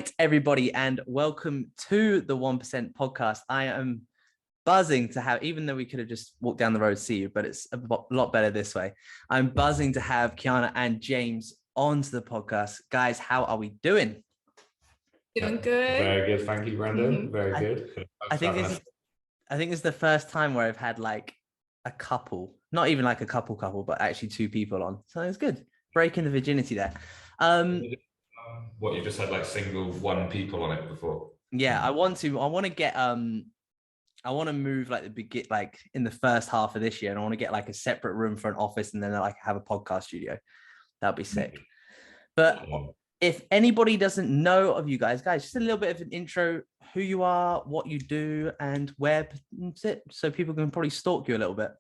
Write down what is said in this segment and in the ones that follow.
right, everybody, and welcome to the 1% podcast. I am buzzing to have, even though we could have just walked down the road to see you, but it's a lot better this way. I'm buzzing to have Kianna and James onto the podcast. Guys, how are we doing? Doing good. Very good. Thank you, Brandon. Very good. I think this is the first time where I've had like a couple, not even like a couple, but actually two people on. So it's good. Breaking the virginity there. What you just had, like single one people on it before. Yeah, I want to get I want to move like in the first half of this year, and I want to get like a separate room for an office, and then like have a podcast studio. That'd be sick. But if anybody doesn't know of you guys, just a little bit of an intro, who you are, what you do, and where sit, so people can probably stalk you a little bit.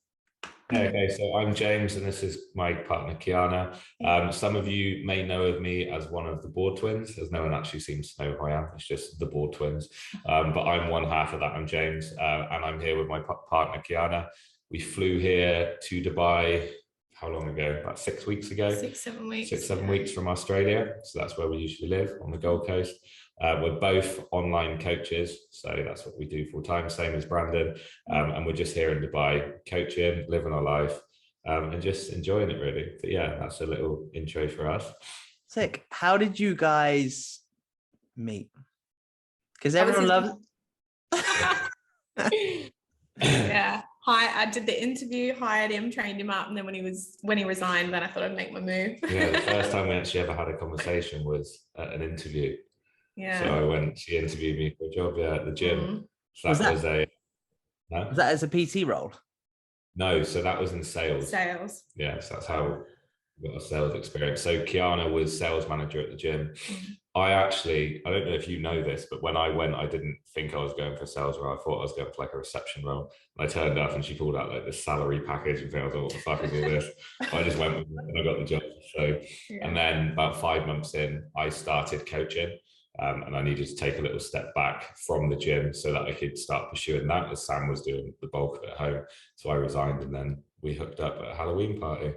Okay, so I'm James, and this is my partner Kianna. Some of you may know of me as one of the board twins, as no one actually seems to know who I am. It's just the board twins. But I'm one half of that. I'm James, and I'm here with my partner Kianna. We flew here to Dubai. How long ago? About 6 weeks ago. 6-7 weeks. 6-7 weeks from Australia. So that's where we usually live, on the Gold Coast. We're both online coaches, so that's what we do full time, same as Brandon. And we're just here in Dubai, coaching, living our life, and just enjoying it, really. But yeah, that's a little intro for us. Sick. How did you guys meet? Because everyone loves. Yeah. I did the interview, hired him, trained him up, and then when he resigned, then I thought I'd make my move. Yeah, the first time we actually ever had a conversation was at an interview. Yeah. So she interviewed me for a job at the gym. Mm-hmm. So was that as a PT role? No, so that was in sales. Sales. Yeah, so that's how we got a sales experience. So Kianna was sales manager at the gym. Mm-hmm. I don't know if you know this, but when I went, I didn't think I was going for a sales role. I thought I was going for like a reception role. And I turned up and she pulled out like the salary package and I was like, what the fuck is all this? I just went with it and I got the job. So, yeah. And then about 5 months in, I started coaching. And I needed to take a little step back from the gym so that I could start pursuing that, as Sam was doing the bulk of it at home. So I resigned, and then we hooked up at a Halloween party.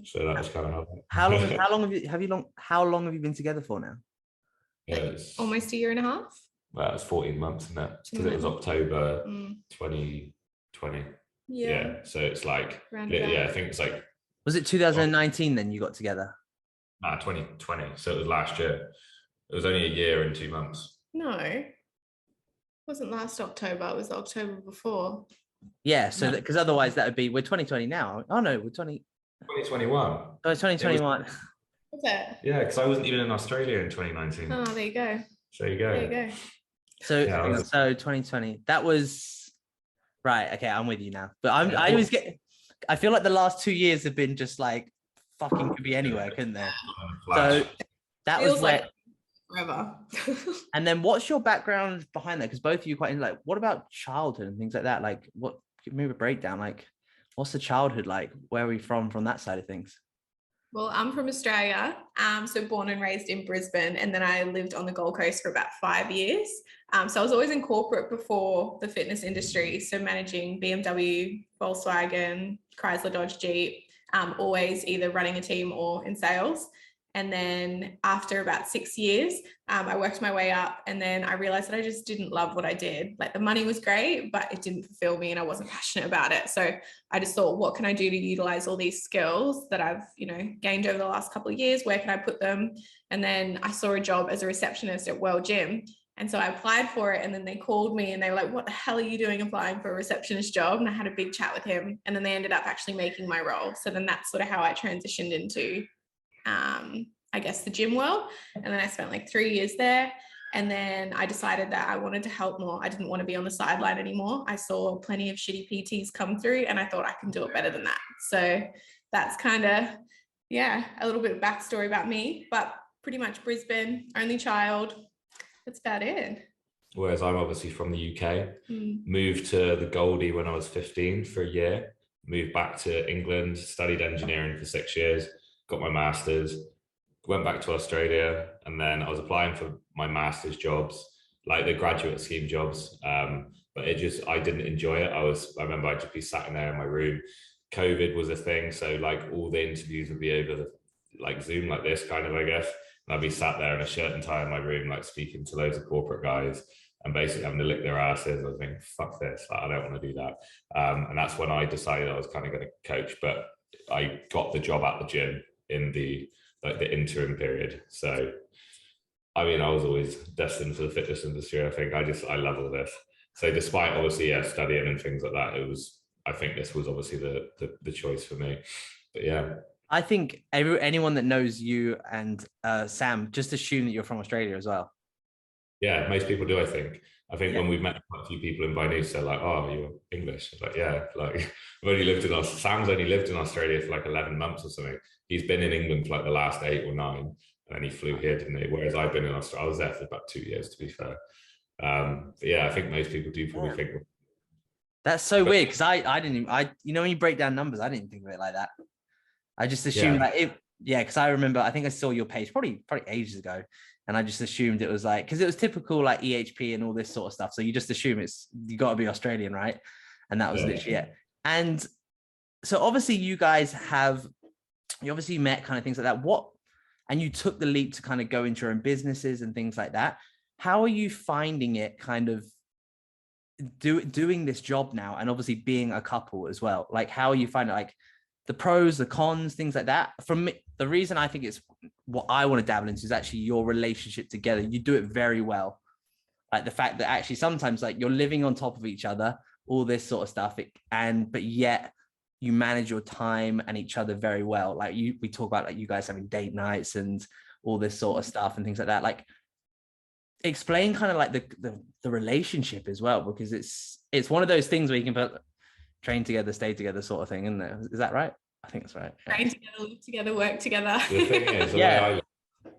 So that was kind of how long have you been together for now? Yeah, almost a year and a half. Well, it's 14 months, isn't it? Because it was October 2020. Yeah. So it's like, I think it's like. Was it 2019 then you got together? 2020. So it was last year. It was only a year and 2 months. No, it wasn't last October. It was the October before. Yeah, so because otherwise that would be, we're 2020 now. Oh no, we're 2021. Oh, 2021. Was it? Yeah, because I wasn't even in Australia in 2019. Oh, there you go. So you go. There you go. So, so 2020. That was right. Okay, I'm with you now. But I always I feel like the last 2 years have been just like fucking could be anywhere, couldn't they? So that was where. Forever. And then what's your background behind that? Because both of you quite like, what about childhood and things like that? Like, what, give me a breakdown. Like, what's the childhood like? Where are we from that side of things? Well, I'm from Australia, so born and raised in Brisbane, and then I lived on the Gold Coast for about 5 years. So I was always in corporate before the fitness industry, so managing BMW, Volkswagen, Chrysler, Dodge, Jeep, always either running a team or in sales. And then after about 6 years, I worked my way up, and then I realized that I just didn't love what I did. Like the money was great, but it didn't fulfill me and I wasn't passionate about it. So I just thought, what can I do to utilize all these skills that I've, gained over the last couple of years? Where can I put them? And then I saw a job as a receptionist at World Gym. And so I applied for it, and then they called me and they were like, what the hell are you doing applying for a receptionist job? And I had a big chat with him, and then they ended up actually making my role. So then that's sort of how I transitioned into I guess the gym world. And then I spent like 3 years there. And then I decided that I wanted to help more. I didn't want to be on the sideline anymore. I saw plenty of shitty PTs come through, and I thought I can do it better than that. So that's kind of, a little bit of backstory about me, but pretty much Brisbane, only child. That's about it. Whereas I'm obviously from the UK, moved to the Goldie when I was 15 for a year, moved back to England, studied engineering for 6 years, got my master's, went back to Australia, and then I was applying for my master's jobs, like the graduate scheme jobs. But I didn't enjoy it. I remember I'd just be sat in there in my room. COVID was a thing. So like all the interviews would be over like Zoom like this kind of, I guess. And I'd be sat there in a shirt and tie in my room, like speaking to loads of corporate guys and basically having to lick their asses. I was thinking, fuck this, like, I don't want to do that. And that's when I decided I was kind of going to coach, but I got the job at the gym in the interim period. So I mean, I was always destined for the fitness industry. I think I love all this. So despite obviously studying and things like that, I think this was obviously the choice for me. But yeah. I think anyone that knows you and Sam just assume that you're from Australia as well. Yeah, most people do, I think. When we've met quite a few people in Binus, they're like, oh, you're English. It's like, yeah, like Sam's only lived in Australia for like 11 months or something. He's been in England for like the last 8 or 9, and then he flew here, didn't he? Whereas I've been in Australia, I was there for about 2 years, to be fair. But yeah, I think most people do probably think. That's so weird, because I didn't even, you know, when you break down numbers, I didn't think of it like that. I just assumed because I remember, I think I saw your page probably ages ago, and I just assumed it was like, because it was typical like EHP and all this sort of stuff. So you just assume you got to be Australian, right? And that was literally it. And so obviously you guys you obviously met kind of things like that. And you took the leap to kind of go into your own businesses and things like that. How are you finding it kind of doing this job now, and obviously being a couple as well? Like, how are you finding it, like the pros, the cons, things like that? From me, the reason I think it's what I want to dabble into is actually your relationship together. You do it very well. Like the fact that actually sometimes like you're living on top of each other, all this sort of stuff, but yet you manage your time and each other very well. Like we talk about like you guys having date nights and all this sort of stuff and things like that. Like, explain kind of like the relationship as well, because it's one of those things where you can put train together, stay together sort of thing, isn't there? Is that right? I think that's right. Train together, live together, work together. The thing is,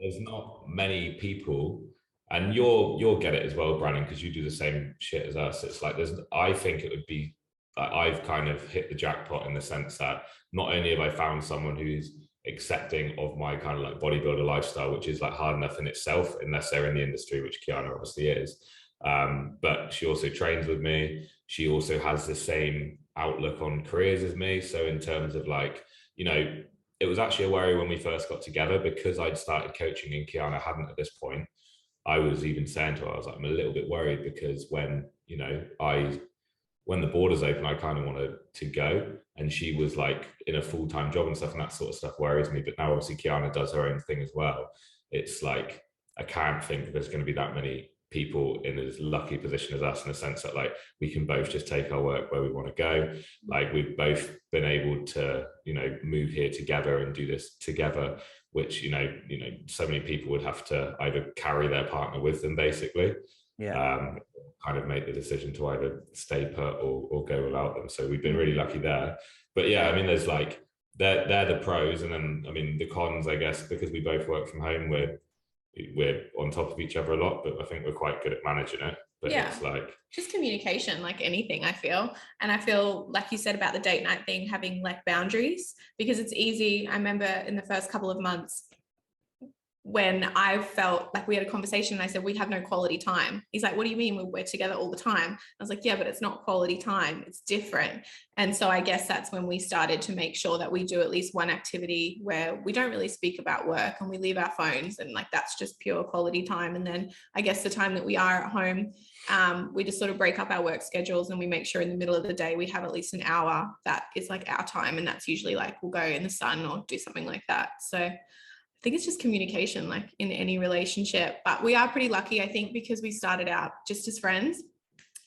there's not many people, and you'll get it as well, Brandon, because you do the same shit as us. It's like I think it would be like I've kind of hit the jackpot in the sense that not only have I found someone who's accepting of my kind of like bodybuilder lifestyle, which is like hard enough in itself, unless they're in the industry, which Kianna obviously is. But she also trains with me. She also has the same outlook on careers as me. So in terms of like, you know, it was actually a worry when we first got together, because I'd started coaching and Kianna hadn't at this point. I was even saying to her, I was like, I'm a little bit worried, because when, you know, when the borders open, I kind of wanted to go. And she was like in a full-time job and stuff, and that sort of stuff worries me. But now obviously Kianna does her own thing as well. It's like, I can't think there's going to be that many people in as lucky position as us, in the sense that like we can both just take our work where we want to go. Like we've both been able to, you know, move here together and do this together, which, you know, so many people would have to either carry their partner with them, basically. Kind of make the decision to either stay put or go without them. So we've been really lucky there. But yeah, I mean, there's like they're the pros, and then I mean the cons, I guess, because we both work from home, we're on top of each other a lot, but I think we're quite good at managing it. But it's like just communication, like anything, I feel. And I feel like you said about the date night thing, having like boundaries, because it's easy. I remember in the first couple of months when I felt like we had a conversation and I said, we have no quality time. He's like, what do you mean? We're together all the time. I was like, yeah, but it's not quality time. It's different. And so I guess that's when we started to make sure that we do at least one activity where we don't really speak about work and we leave our phones, and like, that's just pure quality time. And then I guess the time that we are at home, we just sort of break up our work schedules, and we make sure in the middle of the day we have at least an hour that is like our time. And that's usually like, we'll go in the sun or do something like that. So I think it's just communication, like in any relationship. But we are pretty lucky, I think, because we started out just as friends.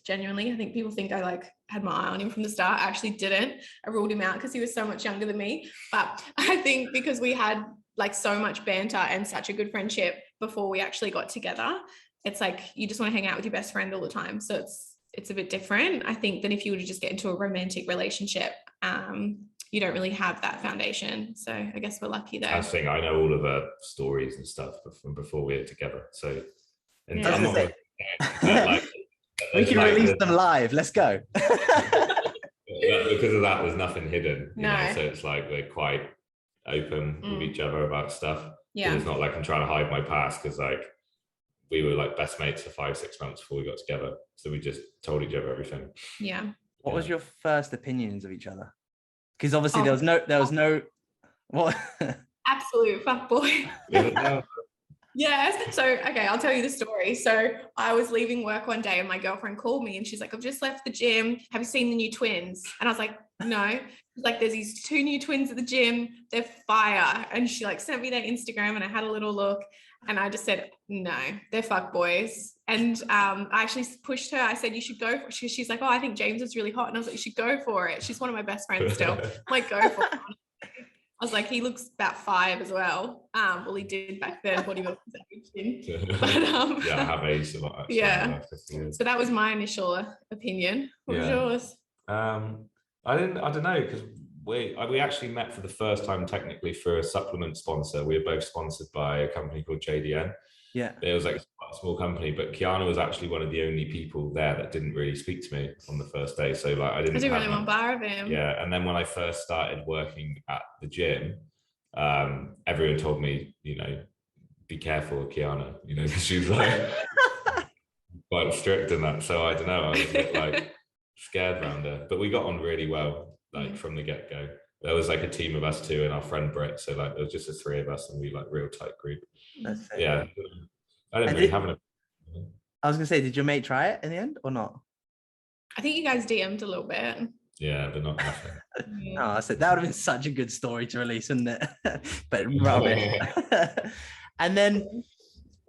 Genuinely, I think people think I like had my eye on him from the start. I actually didn't. I ruled him out because he was so much younger than me. But I think because we had like so much banter and such a good friendship before we actually got together, it's like you just want to hang out with your best friend all the time. So it's a bit different, I think, than if you were to just get into a romantic relationship. You don't really have that foundation. So I guess we're lucky there. I think I know all of her stories and stuff from before we were together. So I'm not like, we can release them live. Let's go. Because of that, there's nothing hidden. You know? So it's like we're quite open with each other about stuff. Yeah. It's not like I'm trying to hide my past, because like we were like best mates for 5-6 months before we got together. So we just told each other everything. Yeah. What was your first opinions of each other? Because obviously there was no what? Absolute fuckboy. Yes. So, okay, I'll tell you the story. So I was leaving work one day and my girlfriend called me and she's like, I've just left the gym. Have you seen the new twins? And I was like, no. She's like, there's these 2 new twins at the gym. They're fire. And she like sent me their Instagram and I had a little look and I just said, no, they're fuck boys. And I actually pushed her. I said, you should go for it. She's like, oh, I think James is really hot. And I was like, you should go for it. She's one of my best friends still. I'm like, go for it. I was like, he looks about 5 as well. Well, he did back then. Bodybuilding but yeah, I have aged a lot. Actually, yeah. So that was my initial opinion. What was yours? I don't know, because we actually met for the first time technically for a supplement sponsor. We were both sponsored by a company called JDN. Yeah, it was like a small company, but Kianna was actually one of the only people there that didn't really speak to me on the first day. So like I didn't really want bar of him. Yeah, and then when I first started working at the gym, everyone told me, you know, be careful with Kianna, you know, because she's like quite strict in that. So I don't know, I was a bit like scared around her, but we got on really well, like from the get-go. There was like a team of us 2 and our friend Britt, so like there was just the 3 of us and we like real tight group. Yeah, I didn't really have an. I was gonna say, did your mate try it in the end or not? I think you guys DM'd a little bit. Yeah, but not nothing. Oh, I said that would have been such a good story to release, wouldn't it? But rubbish. And then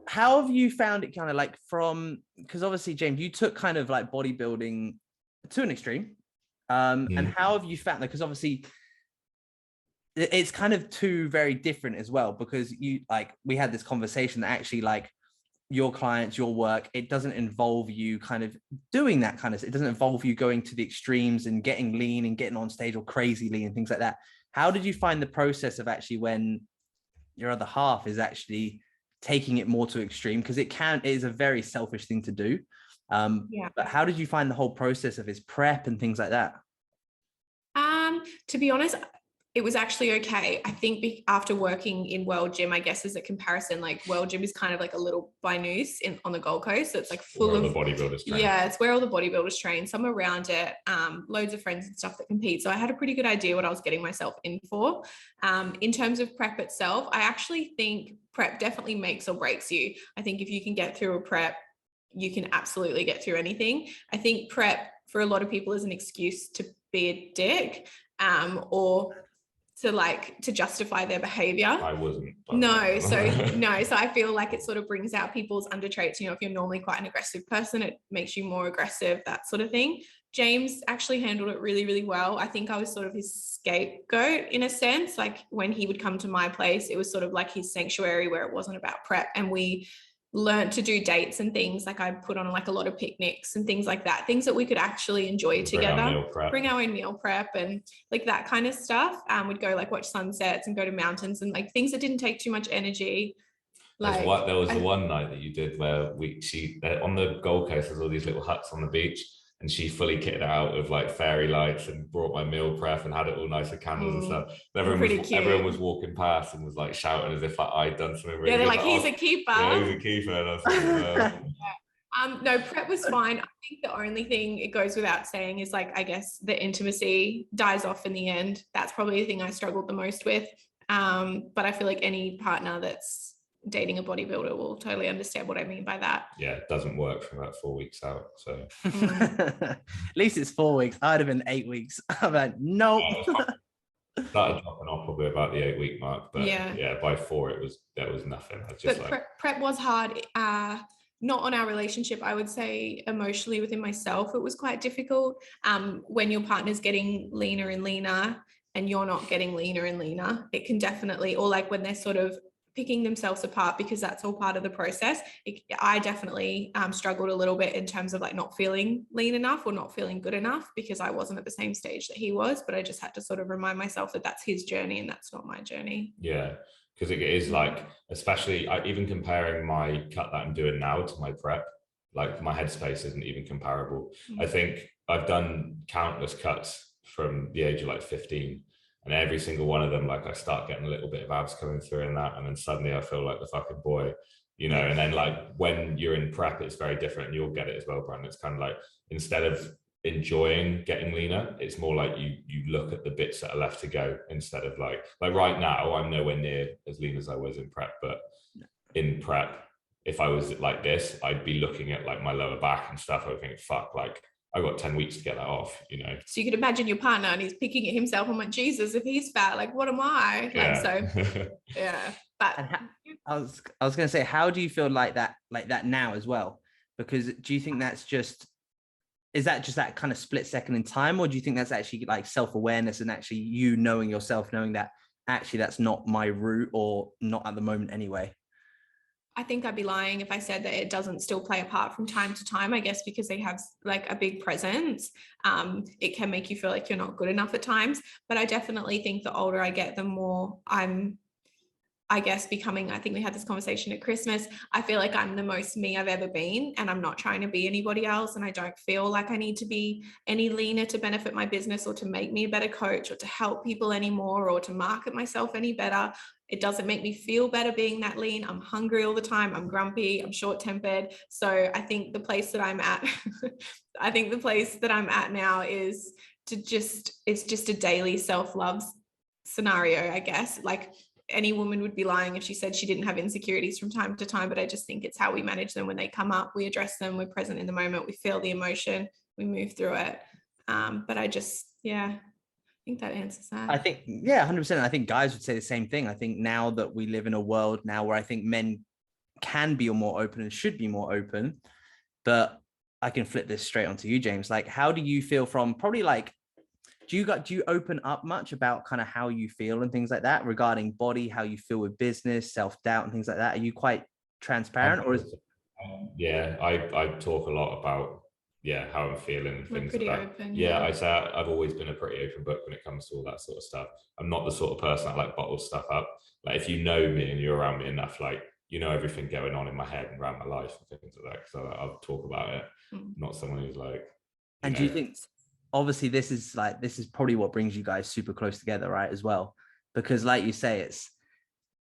how have you found it kind of like because obviously, James, you took kind of like bodybuilding to an extreme. And how have you found that? Because obviously it's kind of 2 very different as well, because we had this conversation that actually like your clients, your work, it doesn't involve you kind of doing that kind of, it doesn't involve you going to the extremes and getting lean and getting on stage or crazy lean and things like that. How did you find the process of actually when your other half is actually taking it more to extreme? Because it is a very selfish thing to do. But how did you find the whole process of his prep and things like that? To be honest, it was actually okay. I think after working in World Gym, I guess as a comparison, like World Gym is kind of like a little binous on the Gold Coast. So it's like full of the bodybuilders train. Yeah, it's where all the bodybuilders train. Some around it, loads of friends and stuff that compete. So I had a pretty good idea what I was getting myself in for. In terms of prep itself, I actually think prep definitely makes or breaks you. I think if you can get through a prep, you can absolutely get through anything. I think prep for a lot of people is an excuse to be a dick, or to justify their behavior. I wasn't. So I feel like it sort of brings out people's under traits. You know, if you're normally quite an aggressive person, it makes you more aggressive, that sort of thing. James actually handled it really, really well. I think I was sort of his scapegoat in a sense. Like when he would come to my place, it was sort of like his sanctuary where it wasn't about prep. And we learned to do dates and things. Like I put on like a lot of picnics and things like that, things that we could actually enjoy together, bring our own meal prep and like that kind of stuff. We'd go like watch sunsets and go to mountains and like things that didn't take too much energy. Like there was the one night that you did where on the Gold Coast, there's all these little huts on the beach, and she fully kitted out with like fairy lights and brought my meal prep and had it all nice with candles and stuff. And everyone was walking past and was like shouting as if like I'd done something really good. They're like, he's a keeper. Yeah, he's a keeper. And I was like, no, prep was fine. I think the only thing it goes without saying is like, I guess the intimacy dies off in the end. That's probably the thing I struggled the most with. But I feel like any partner that's dating a bodybuilder will totally understand what I mean by that. Yeah, it doesn't work for about 4 weeks out. So at least it's 4 weeks. I'd have been 8 weeks. I'm like, nope. Started dropping off probably about the 8-week mark, but yeah, by 4 there was nothing. Prep was hard. Not on our relationship, I would say emotionally within myself, it was quite difficult. When your partner's getting leaner and leaner and you're not getting leaner and leaner, it can definitely, or like when they're sort of picking themselves apart, because that's all part of the process. I definitely struggled a little bit in terms of like not feeling lean enough or not feeling good enough, because I wasn't at the same stage that he was, but I just had to sort of remind myself that that's his journey and that's not my journey. Yeah, because it is like, especially even comparing my cut that I'm doing now to my prep, like my headspace isn't even comparable. I think I've done countless cuts from the age of like 15, and every single one of them, like I start getting a little bit of abs coming through in that, and then suddenly I feel like the fucking boy, you know. And then like when you're in prep, it's very different, and you'll get it as well, Brandon. It's kind of like, instead of enjoying getting leaner, it's more like you look at the bits that are left to go, instead of like right now I'm nowhere near as lean as I was in prep, but in prep, if I was like this, I'd be looking at like my lower back and stuff. I would think, fuck, like I got 10 weeks to get that off, you know. So you could imagine your partner and he's picking at himself. I'm like, Jesus, if he's fat, like what am I? Like, so yeah. But I was going to say, how do you feel like that now as well? Because do you think that's just, is that just that kind of split second in time, or do you think that's actually like self-awareness and actually you knowing yourself, knowing that actually that's not my route, or not at the moment anyway? I think I'd be lying if I said that it doesn't still play a part from time to time, I guess, because they have like a big presence. It can make you feel like you're not good enough at times, but I definitely think the older I get, the more I'm, I guess, becoming, I think we had this conversation at Christmas, I feel like I'm the most me I've ever been, and I'm not trying to be anybody else. And I don't feel like I need to be any leaner to benefit my business, or to make me a better coach, or to help people anymore, or to market myself any better. It doesn't make me feel better being that lean. I'm hungry all the time. I'm grumpy. I'm short-tempered. So I think the place that I'm at, I think the place that I'm at now is to just, it's just a daily self-love scenario, I guess. Like, any woman would be lying if she said she didn't have insecurities from time to time, but I just think it's how we manage them when they come up. We address them, we're present in the moment, we feel the emotion, we move through it. But I just, yeah, I think that answers that. I think, yeah, 100%. I think guys would say the same thing. I think now that we live in a world now where I think men can be more open and should be more open, but I can flip this straight onto you, James. Like, how do you feel from probably like, do you open up much about kind of how you feel and things like that regarding body, how you feel with business, self-doubt and things like that? Are you quite transparent, or is... Yeah, I talk a lot about how I'm feeling and things like that. Open, I say I've always been a pretty open book when it comes to all that sort of stuff. I'm not the sort of person that like bottles stuff up. Like, if you know me and you're around me enough, like, you know everything going on in my head and around my life and things like that. So I'll talk about it. Not someone who's like, and do you think, obviously this is probably what brings you guys super close together, right, as well? Because like you say, it's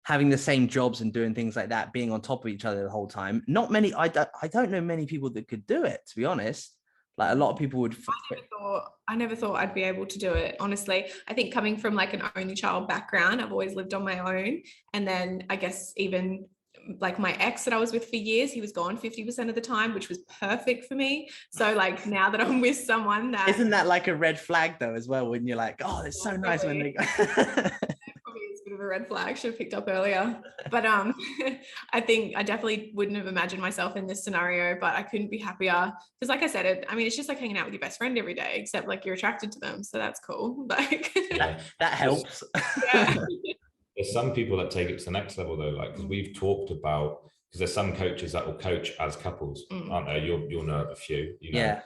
having the same jobs and doing things like that, being on top of each other the whole time. Not many, I don't know many people that could do it, to be honest. Like, a lot of people would... I never thought I'd be able to do it, honestly. I think coming from like an only child background, I've always lived on my own. And then I guess even like my ex that I was with for years, he was gone 50% of the time, which was perfect for me. So like, now that I'm with someone that... Isn't that like a red flag though as well, when you're like, oh, it's so nice when they... Probably is a bit of a red flag, should have picked up earlier. But I think I definitely wouldn't have imagined myself in this scenario, but I couldn't be happier, because like I said, it's just like hanging out with your best friend every day, except like you're attracted to them, so that's cool. Like that helps. Yeah. There's some people that take it to the next level though, like, because we've talked about, because there's some coaches that will coach as couples, aren't there? You'll know of a few, you know.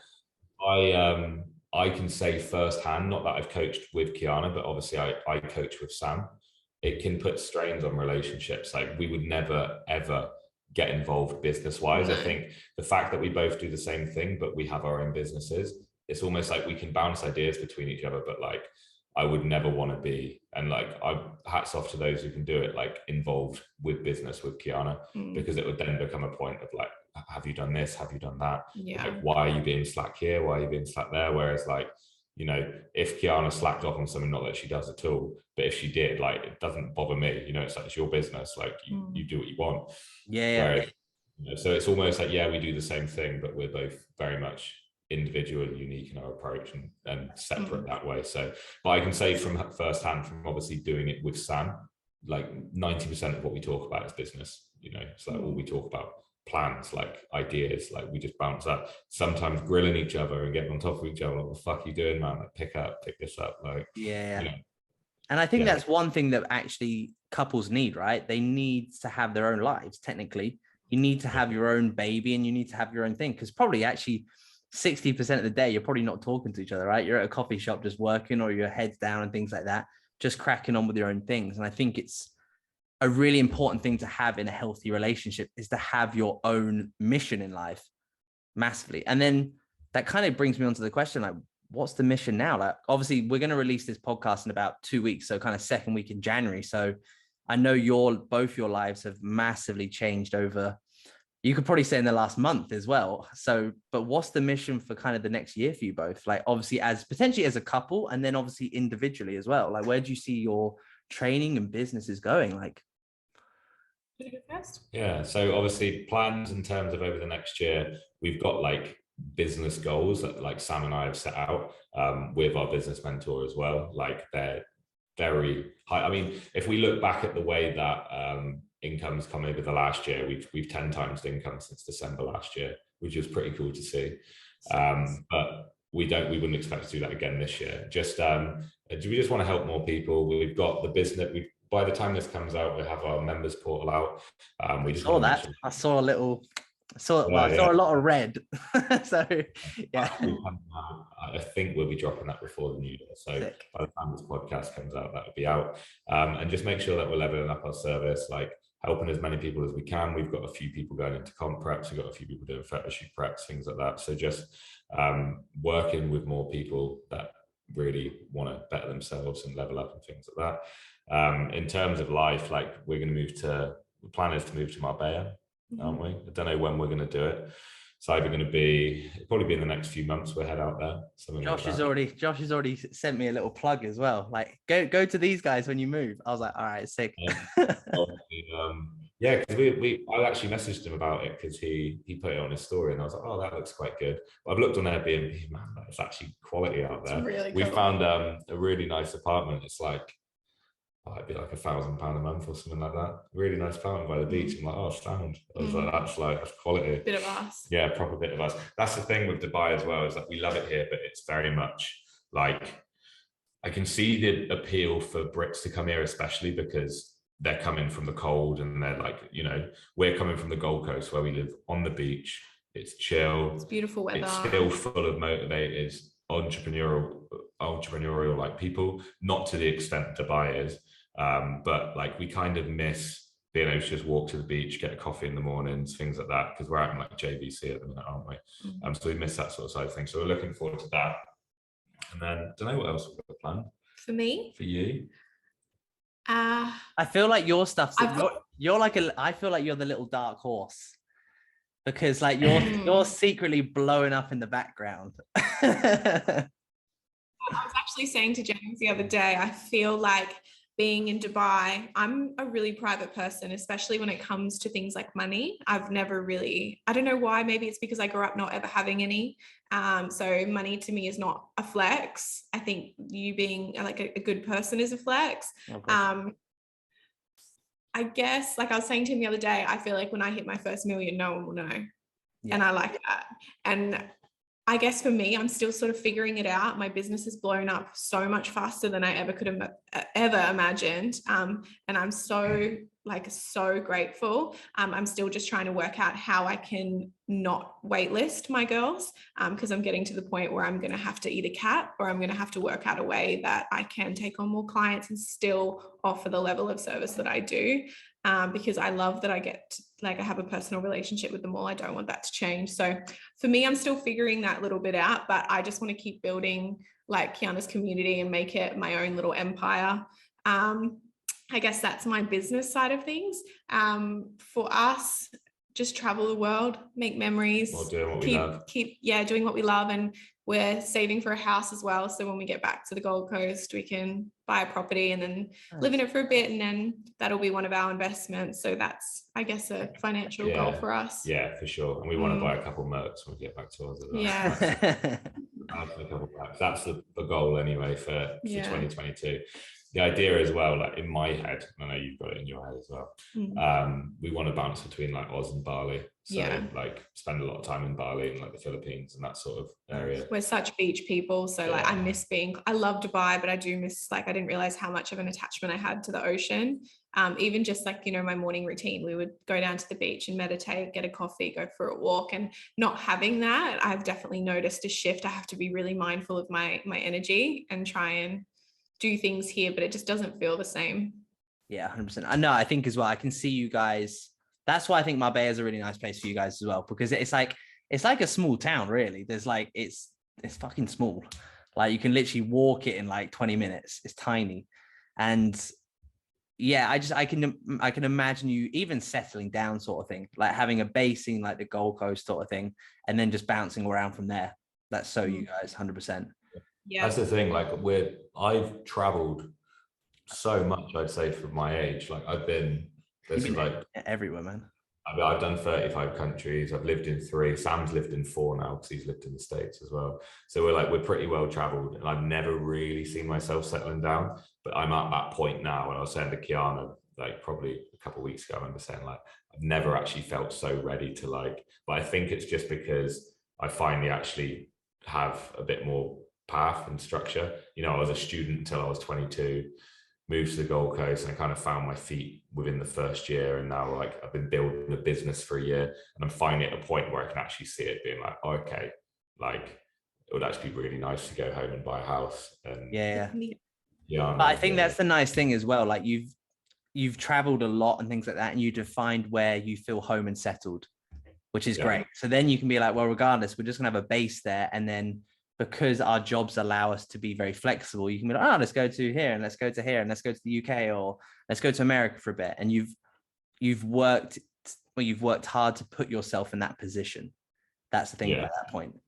Yeah. I can say firsthand, not that I've coached with Kianna, but obviously I coach with Sam. It can put strains on relationships. Like, we would never, ever get involved business-wise. I think the fact that we both do the same thing, but we have our own businesses, it's almost like we can bounce ideas between each other, but like, I would never want to be, and like, hats off to those who can do it, like, involved with business with Kianna, because it would then become a point of like, have you done this? Have you done that? Like, why are you being slack here? Why are you being slack there? Whereas like, you know, if Kianna slacked off on something, not that she does at all, but if she did, like, it doesn't bother me. You know, it's like, it's your business. Like, you do what you want. Whereas, you know, so it's almost like, we do the same thing, but we're both very much individual and unique in our approach, and separate that way. So, but I can say from firsthand, from obviously doing it with Sam, like 90% of what we talk about is business. You know, it's like all we talk about, plans, like ideas, like we just bounce up, sometimes grilling each other and getting on top of each other. What the fuck are you doing, man? Like, pick this up. Like, you know. And I think that's one thing that actually couples need, right? They need to have their own lives. Technically, you need to have your own baby, and you need to have your own thing, because probably actually 60% of the day you're probably not talking to each other, right? You're at a coffee shop just working, or your head's down and things like that, just cracking on with your own things. And I think it's a really important thing to have in a healthy relationship, is to have your own mission in life, massively. And then that kind of brings me on to the question, like, what's the mission now? Like, obviously we're going to release this podcast in about 2 weeks, so kind of second week in January. So I know both your lives have massively changed over, you could probably say, in the last month as well. So, but what's the mission for kind of the next year for you both? Like, obviously as potentially as a couple, and then obviously individually as well. Like, where do you see your training and businesses going? Like, Yeah. So obviously plans in terms of over the next year, we've got like business goals that like Sam and I have set out with our business mentor as well. Like they're very high. I mean, if we look back at the way that income's come over the last year, we've 10 times the income since December last year, which is pretty cool to see. But we wouldn't expect to do that again this year. Just do we just want to help more people? We've got the business. By the time this comes out, we'll have our members portal out. We just saw that. I saw a little. I saw a lot of red. So yeah. I think we'll be dropping that before the new year. So sick. By the time this podcast comes out, that'll be out. And just make sure that we're leveling up our service, like helping as many people as we can. We've got a few people going into comp preps. We've got a few people doing photo shoot preps, things like that. So just working with more people that really want to better themselves and level up and things like that. In terms of life, like we're going to the plan is to move to Marbella, aren't we? I don't know when we're going to do it. It's either going to be, probably be in the next few months we'll head out there. Josh has already sent me a little plug as well. Like go to these guys when you move. I was like, all right, sick. Yeah, because I actually messaged him about it because he put it on his story and I was like, oh, that looks quite good. But I've looked on Airbnb, man, it's actually quality out there. Really cool. We found a really nice apartment. It's like, it'd be like £1,000 a month or something like that. Really nice apartment by the beach. I'm like, oh, sound. I was like, that's quality. Bit of us. Yeah, proper bit of us. That's the thing with Dubai as well, is that we love it here, but it's very much like, I can see the appeal for Brits to come here, especially because they're coming from the cold and they're like, we're coming from the Gold Coast where we live on the beach. It's chill. It's beautiful weather. It's still full of motivated, entrepreneurial like people, not to the extent Dubai is. But like we kind of miss being able to just walk to the beach, get a coffee in the mornings, things like that, because we're out in like JVC at the minute, aren't we? So we miss that sort of side of things. So we're looking forward to that. And then I don't know what else we've got planned. For me? For you? I feel like your stuff's you're like I feel like you're the little dark horse because like you're secretly blowing up in the background. I was actually saying to James the other day, I feel like being in Dubai, I'm a really private person, especially when it comes to things like money. I've never really, I don't know why, maybe it's because I grew up not ever having any. So money to me is not a flex. I think you being like a good person is a flex. I guess, like I was saying to him the other day, I feel like when I hit my first million, no one will know. Yeah. And I like that. And I guess for me, I'm still sort of figuring it out. My business has blown up so much faster than I ever could have ever imagined. And I'm so grateful. I'm still just trying to work out how I can not waitlist my girls because I'm getting to the point where I'm going to have to either cap or I'm going to have to work out a way that I can take on more clients and still offer the level of service that I do. Because I love that I have a personal relationship with them all. I don't want that to change. So for me, I'm still figuring that little bit out, but I just want to keep building like Kianna's community and make it my own little empire. I guess that's my business side of things. For us, just travel the world, make memories, doing what we love. And we're saving for a house as well. So when we get back to the Gold Coast, we can buy a property and then live in it for a bit. And then that'll be one of our investments. So that's, I guess, a financial goal for us. Yeah, for sure. And we want to buy a couple of Mercs when we get back to us. Yeah. That's the goal anyway for 2022. The idea as well, like in my head, I know you've got it in your head as well. We want to bounce between like Oz and Bali. So like spend a lot of time in Bali and like the Philippines and that sort of area. We're such beach people. So like I love Dubai, but I do miss, like, I didn't realize how much of an attachment I had to the ocean. Even just like, my morning routine, we would go down to the beach and meditate, get a coffee, go for a walk, and not having that, I've definitely noticed a shift. I have to be really mindful of my energy and try and do things here, but it just doesn't feel the same. Yeah, 100%. I know. I think as well, I can see you guys. That's why I think Marbella is a really nice place for you guys as well, because it's like a small town, really. There's like, it's fucking small. Like you can literally walk it in like 20 minutes. It's tiny. And yeah, I can imagine you even settling down sort of thing, like having a base in like the Gold Coast sort of thing, and then just bouncing around from there. That's so you guys, 100%. Yeah, that's the thing. Like I've traveled so much, I'd say, for my age. Like I've been This is like everywhere, man. I've done 35 countries. I've lived in 3. Sam's lived in 4 now because he's lived in the States as well. So we're pretty well traveled, and I've never really seen myself settling down. But I'm at that point now. And I was saying to Kianna, like probably a couple of weeks ago, I remember saying like I've never actually felt so ready to like. But I think it's just because I finally actually have a bit more path and structure. You know, I was a student until I was 22. Moved to the Gold Coast, and I kind of found my feet within the first year. And now like I've been building a business for a year, and I'm finally at a point where I can actually see it being like, okay, like it would actually be really nice to go home and buy a house. And yeah. But I think that's the nice thing as well. Like you've traveled a lot and things like that, and you defined where you feel home and settled, which is great. So then you can be like, well, regardless, we're just gonna have a base there, and then because our jobs allow us to be very flexible, you can be like, oh, let's go to here and let's go to here and let's go to the UK or let's go to America for a bit. And you've worked hard to put yourself in that position. That's the thing about that point.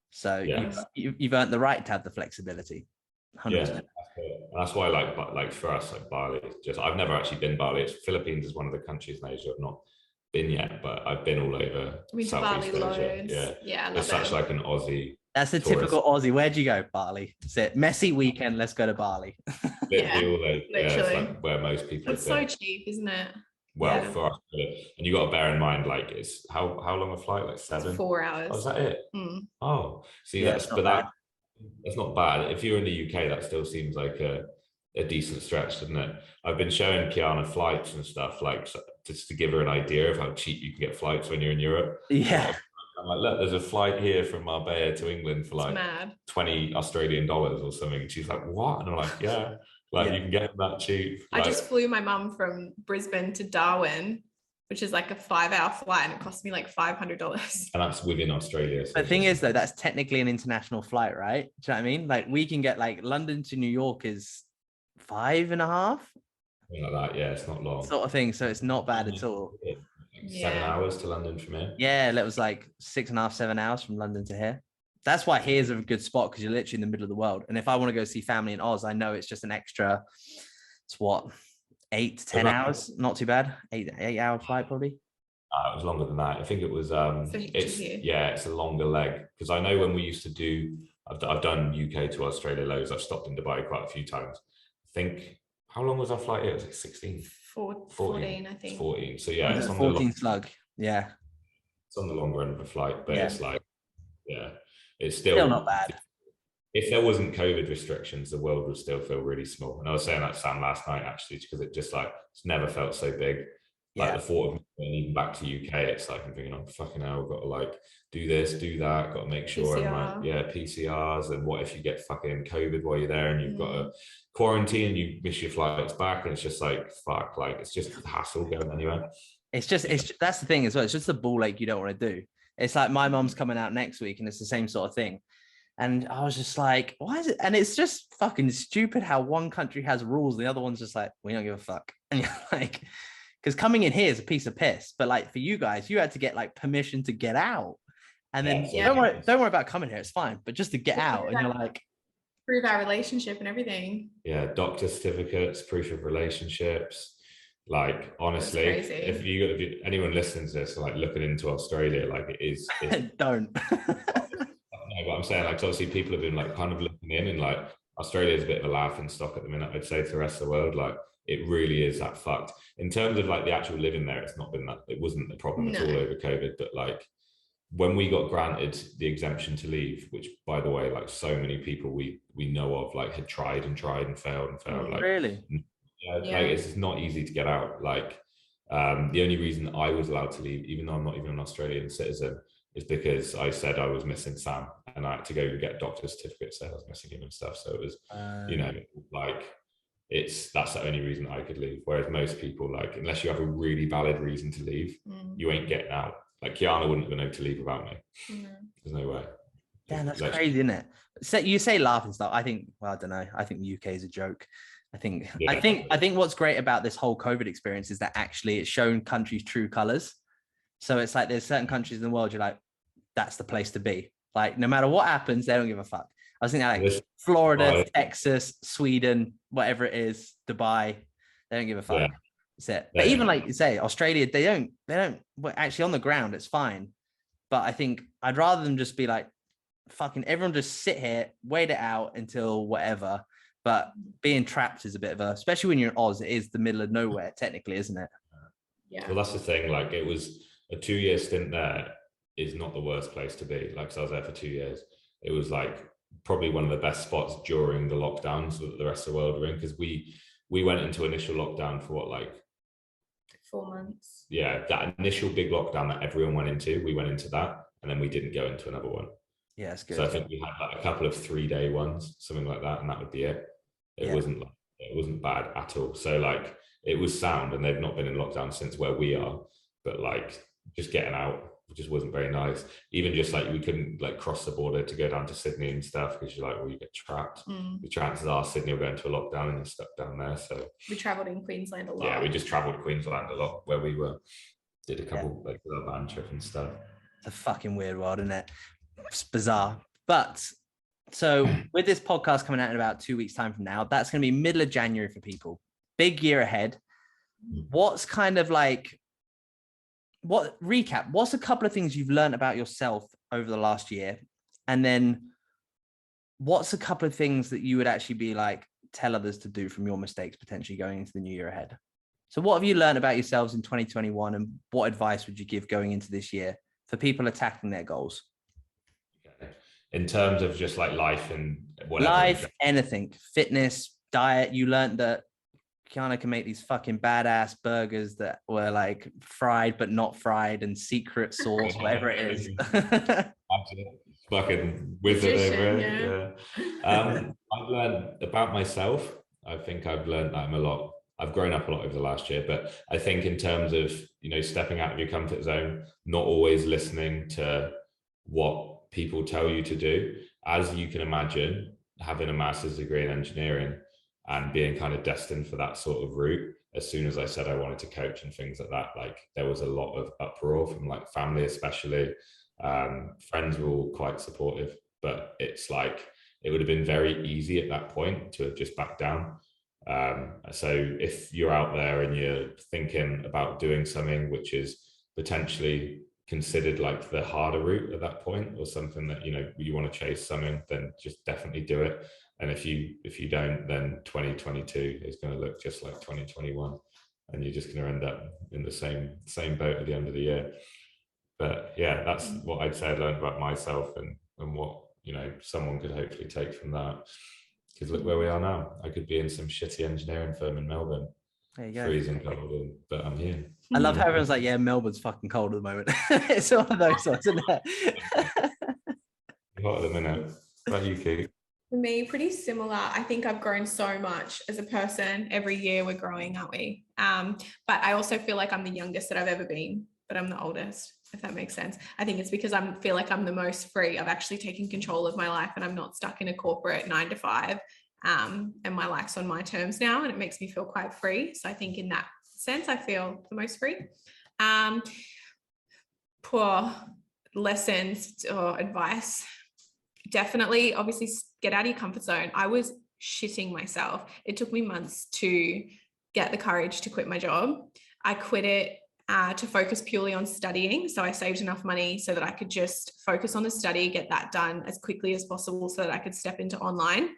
So you've earned the right to have the flexibility. 100%. Yeah, that's why like for us, like Bali, I've never actually been Bali. Philippines is one of the countries in Asia I've not been yet, but I've been all over Southeast Asia. Yeah, it's such like an Aussie. That's the typical Aussie. Where'd you go? Bali. That's it. Messy weekend. Let's go to Bali. Literally. It's like where most people. It's so cheap, isn't it? Well, for us, and you got to bear in mind, like it's how long a flight? Like 7. It's 4 hours. Oh, is that it? Oh, see, that's not bad. If you're in the UK, that still seems like a decent stretch, doesn't it? I've been showing Kianna flights and stuff, like just to give her an idea of how cheap you can get flights when you're in Europe. Yeah. I'm like, look, there's a flight here from Marbella to England for like $20 Australian or something. And she's like, what? And I'm like, yeah, like you can get that cheap. I just flew my mum from Brisbane to Darwin, which is like a 5-hour flight, and it cost me like $500. And that's within Australia. So the thing is, though, that's technically an international flight, right? Do you know what I mean? Like we can get like London to New York is 5.5. Something like that, yeah, it's not long. Sort of thing. So it's not bad at all. 7 hours to London from here. Yeah, that was like 6.5, 7 hours from London to here. That's why here's a good spot, because you're literally in the middle of the world. And if I want to go see family in Oz, I know it's just an extra, it's what, 8 to 10 hours? Not too bad. 8-hour flight probably. It was longer than that. I think it was it's a longer leg, because I know when we used to do, I've done UK to Australia loads. I've stopped in Dubai quite a few times. I think, how long was our flight here? It was like 16. 14, I think. 14. So yeah, it's on 14 slug. Yeah. It's on the longer end of the flight, but it's like, it's still not bad. If there wasn't COVID restrictions, the world would still feel really small. And I was saying that to Sam last night, actually, because it just like, it's never felt so big. Like the thought of going even back to UK, it's like I'm thinking, oh fucking hell, I've got to like do this, do that, got to make sure I'm like, PCRs, and what if you get fucking COVID while you're there and you've got to quarantine and you miss your flights back, and it's just like fuck, like it's just a hassle going anywhere. It's that's the thing as well. It's just a ball ache you don't want to do. It's like my mom's coming out next week, and it's the same sort of thing. And I was just like, why is it? And it's just fucking stupid how one country has rules and the other one's just like, we don't give a fuck. And you're like, because coming in here is a piece of piss, but like for you guys, you had to get like permission to get out, and then don't worry about coming here, it's fine, but just to get out, and you're like, prove our relationship and everything. Yeah, doctor certificates, proof of relationships. Like honestly, if anyone listens to this, like looking into Australia, like it is. Don't. No, but I'm saying like obviously people have been like kind of looking in, and like Australia is a bit of a laughing stock at the minute, I'd say, to the rest of the world. Like it really is that fucked in terms of like the actual living there. It's not been that, it wasn't a problem at all over COVID, but like when we got granted the exemption to leave, which by the way, like so many people we know of like had tried and failed and failed. Like really? Like it's not easy to get out. Like the only reason I was allowed to leave, even though I'm not even an Australian citizen, is because I said I was missing Sam, and I had to go get doctor's certificates that I was missing him and stuff. So it was, you know, like that's the only reason I could leave. Whereas most people, like, unless you have a really valid reason to leave, you ain't getting out. Like Kianna wouldn't have been able to leave without me. There's no way. Damn, that's crazy, isn't it? So you say laughing stuff. I think, well, I don't know. I think the UK is a joke. I think what's great about this whole COVID experience is that actually it's shown countries' true colors. So it's like there's certain countries in the world you're like, that's the place to be. Like no matter what happens, they don't give a fuck. I was thinking like Florida, Texas, Sweden, whatever it is, Dubai, they don't give a fuck. That's it. But even like you say, Australia, they don't, well, actually on the ground, it's fine. But I think I'd rather them just be like, fucking everyone just sit here, wait it out until whatever. But being trapped is a bit of a, especially when you're in Oz, it is the middle of nowhere, technically, isn't it? Yeah. Well, that's the thing. Like, it was a 2-year stint there is not the worst place to be. Like, so I was there for 2 years. It was like probably one of the best spots during the lockdowns that the rest of the world were in, because we went into initial lockdown for what, like 4 months. Yeah, that initial big lockdown that everyone went into, we went into that, and then we didn't go into another one. Yeah, it's good. So I think we had like a couple of 3-day ones, something like that, and that would be it. It wasn't bad at all. So like, it was sound, and they've not been in lockdown since where we are. But like, just getting out just wasn't very nice. Even just like, we couldn't like cross the border to go down to Sydney and stuff, because you're like, well, you get trapped. The chances are Sydney will go into a lockdown and you're stuck down there. So we traveled in Queensland a lot. Yeah, we just traveled Queensland a lot, where we were, did a couple like a van trip and stuff. It's a fucking weird world, isn't it? It's bizarre. But so with this podcast coming out in about 2 weeks time from now, that's going to be middle of January for people. Big year ahead. What's kind of like, what's a couple of things you've learned about yourself over the last year? And then what's a couple of things that you would actually be like, tell others to do from your mistakes potentially going into the new year ahead? So what have you learned about yourselves in 2021, and what advice would you give going into this year for people attacking their goals? In terms of just like life and whatever. Life, anything, fitness, diet. You learned that Kianna can make these fucking badass burgers that were like fried but not fried, and secret sauce, whatever it is. Fucking wizard over it. Yeah. I've learned about myself. I think I've learned that I've grown up a lot over the last year, but I think in terms of, stepping out of your comfort zone, not always listening to what people tell you to do. As you can imagine, having a master's degree in engineering and being kind of destined for that sort of route, as soon as I said I wanted to coach and things like that, like there was a lot of uproar from like family, especially. Friends were all quite supportive, but it's like, it would have been very easy at that point to have just backed down. So if you're out there and you're thinking about doing something which is potentially considered like the harder route at that point, or something that you want to chase something, then just definitely do it. And if you don't, then 2022 is going to look just like 2021, and you're just going to end up in the same boat at the end of the year. But yeah, that's what I'd say I learned about myself, and what someone could hopefully take from that. Because look where we are now. I could be in some shitty engineering firm in Melbourne, freezing cold, but I'm here. I love how everyone's like, yeah, Melbourne's fucking cold at the moment. It's one of those ones, isn't it? Hot at the minute. What about you, Kate? For me, pretty similar. I think I've grown so much as a person. Every year we're growing, aren't we? But I also feel like I'm the youngest that I've ever been, but I'm the oldest, if that makes sense. I think it's because I feel like I'm the most free. I've actually taken control of my life, and I'm not stuck in a corporate 9 to 5. And my life's on my terms now, and it makes me feel quite free. So I think in that sense, I feel the most free. Poor lessons or advice. Definitely, obviously, get out of your comfort zone. I was shitting myself. It took me months to get the courage to quit my job. I quit it to focus purely on studying. So I saved enough money so that I could just focus on the study, get that done as quickly as possible so that I could step into online.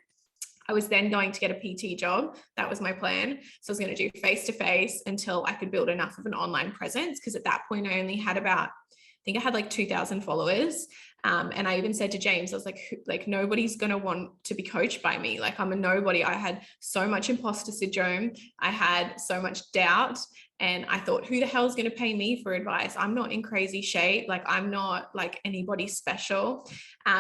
I was then going to get a PT job. That was my plan. So I was going to do face-to-face until I could build enough of an online presence. Because at that point, I only had I think I had like 2,000 followers. And I even said to James, I was like, nobody's going to want to be coached by me. Like, I'm a nobody. I had so much imposter syndrome. I had so much doubt. And I thought, who the hell is going to pay me for advice? I'm not in crazy shape. Like, I'm not like anybody special.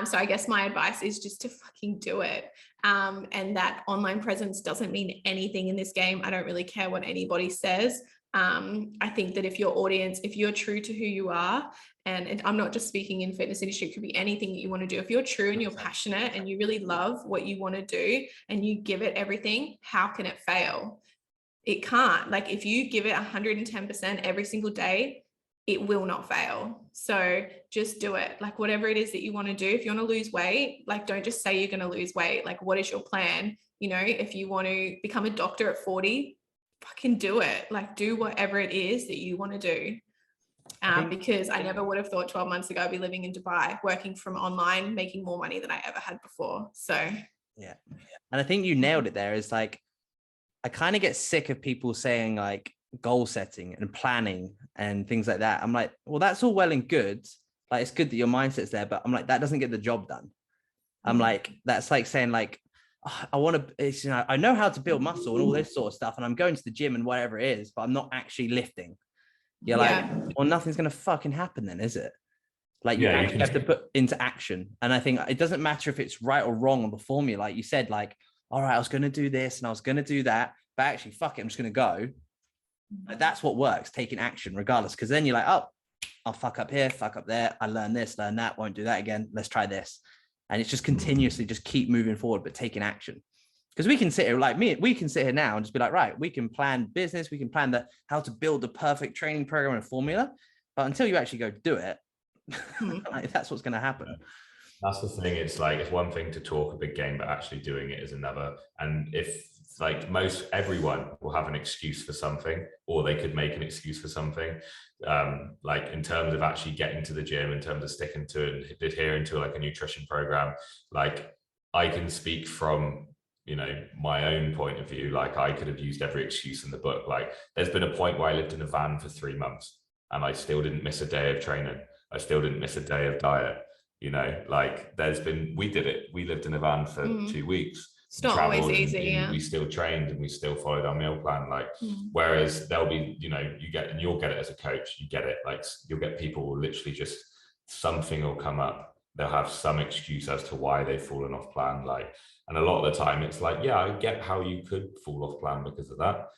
So I guess my advice is just to fucking do it. And that online presence doesn't mean anything in this game. I don't really care what anybody says. I think that if your audience, if you're true to who you are, and I'm not just speaking in fitness industry, it could be anything that you want to do. If you're true and you're passionate and you really love what you want to do and you give it everything, how can it fail? It can't. Like, if you give it 110% every single day, it will not fail. So just do it. Like, whatever it is that you want to do, if you want to lose weight, like, don't just say you're going to lose weight. Like, what is your plan? If you want to become a doctor at 40, fucking do it. Like, do whatever it is that you want to do. Because I never would have thought 12 months ago I'd be living in Dubai, working from online, making more money than I ever had before. So yeah. And I think you nailed it there. Is like, I kind of get sick of people saying like goal setting and planning and things like that. I'm like, well, that's all well and good. Like, it's good that your mindset's there, but I'm like, that doesn't get the job done. I'm like, that's like saying like, oh, I want to, you know, I know how to build muscle and all this sort of stuff, and I'm going to the gym and whatever it is, but I'm not actually lifting. You're like, well, nothing's going to fucking happen then, is it? Like, you actually have to put into action. And I think it doesn't matter if it's right or wrong on the formula. Like you said, like, all right, I was going to do this and I was going to do that, but actually, fuck it, I'm just going to go. Like, that's what works, taking action regardless. Because then you're like, oh, I'll fuck up here, fuck up there. I learn this, learn that, won't do that again. Let's try this. And it's just continuously just keep moving forward, but taking action. Because we can sit here like me, we can sit here now and just be like, right, we can plan business, we can plan how to build the perfect training program and formula. But until you actually go do it, like, that's what's going to happen. That's the thing. It's like, it's one thing to talk a big game, but actually doing it is another. And if like everyone will have an excuse for something, or they could make an excuse for something. Like in terms of actually getting to the gym, in terms of sticking to it and adhering to like a nutrition program, like I can speak from, you know, my own point of view. Like, I could have used every excuse in the book. Like, there's been a point where I lived in a van for 3 months and I still didn't miss a day of training. I still didn't miss a day of diet. You know, like we did it. We lived in a van for 2 weeks. It's not always easy. We still trained and we still followed our meal plan. Like, whereas there'll be, you know, you'll get it as a coach. You get it. Like, you'll get people who will literally just, something will come up. They'll have some excuse as to why they've fallen off plan. Like, and a lot of the time it's like, yeah, I get how you could fall off plan because of that,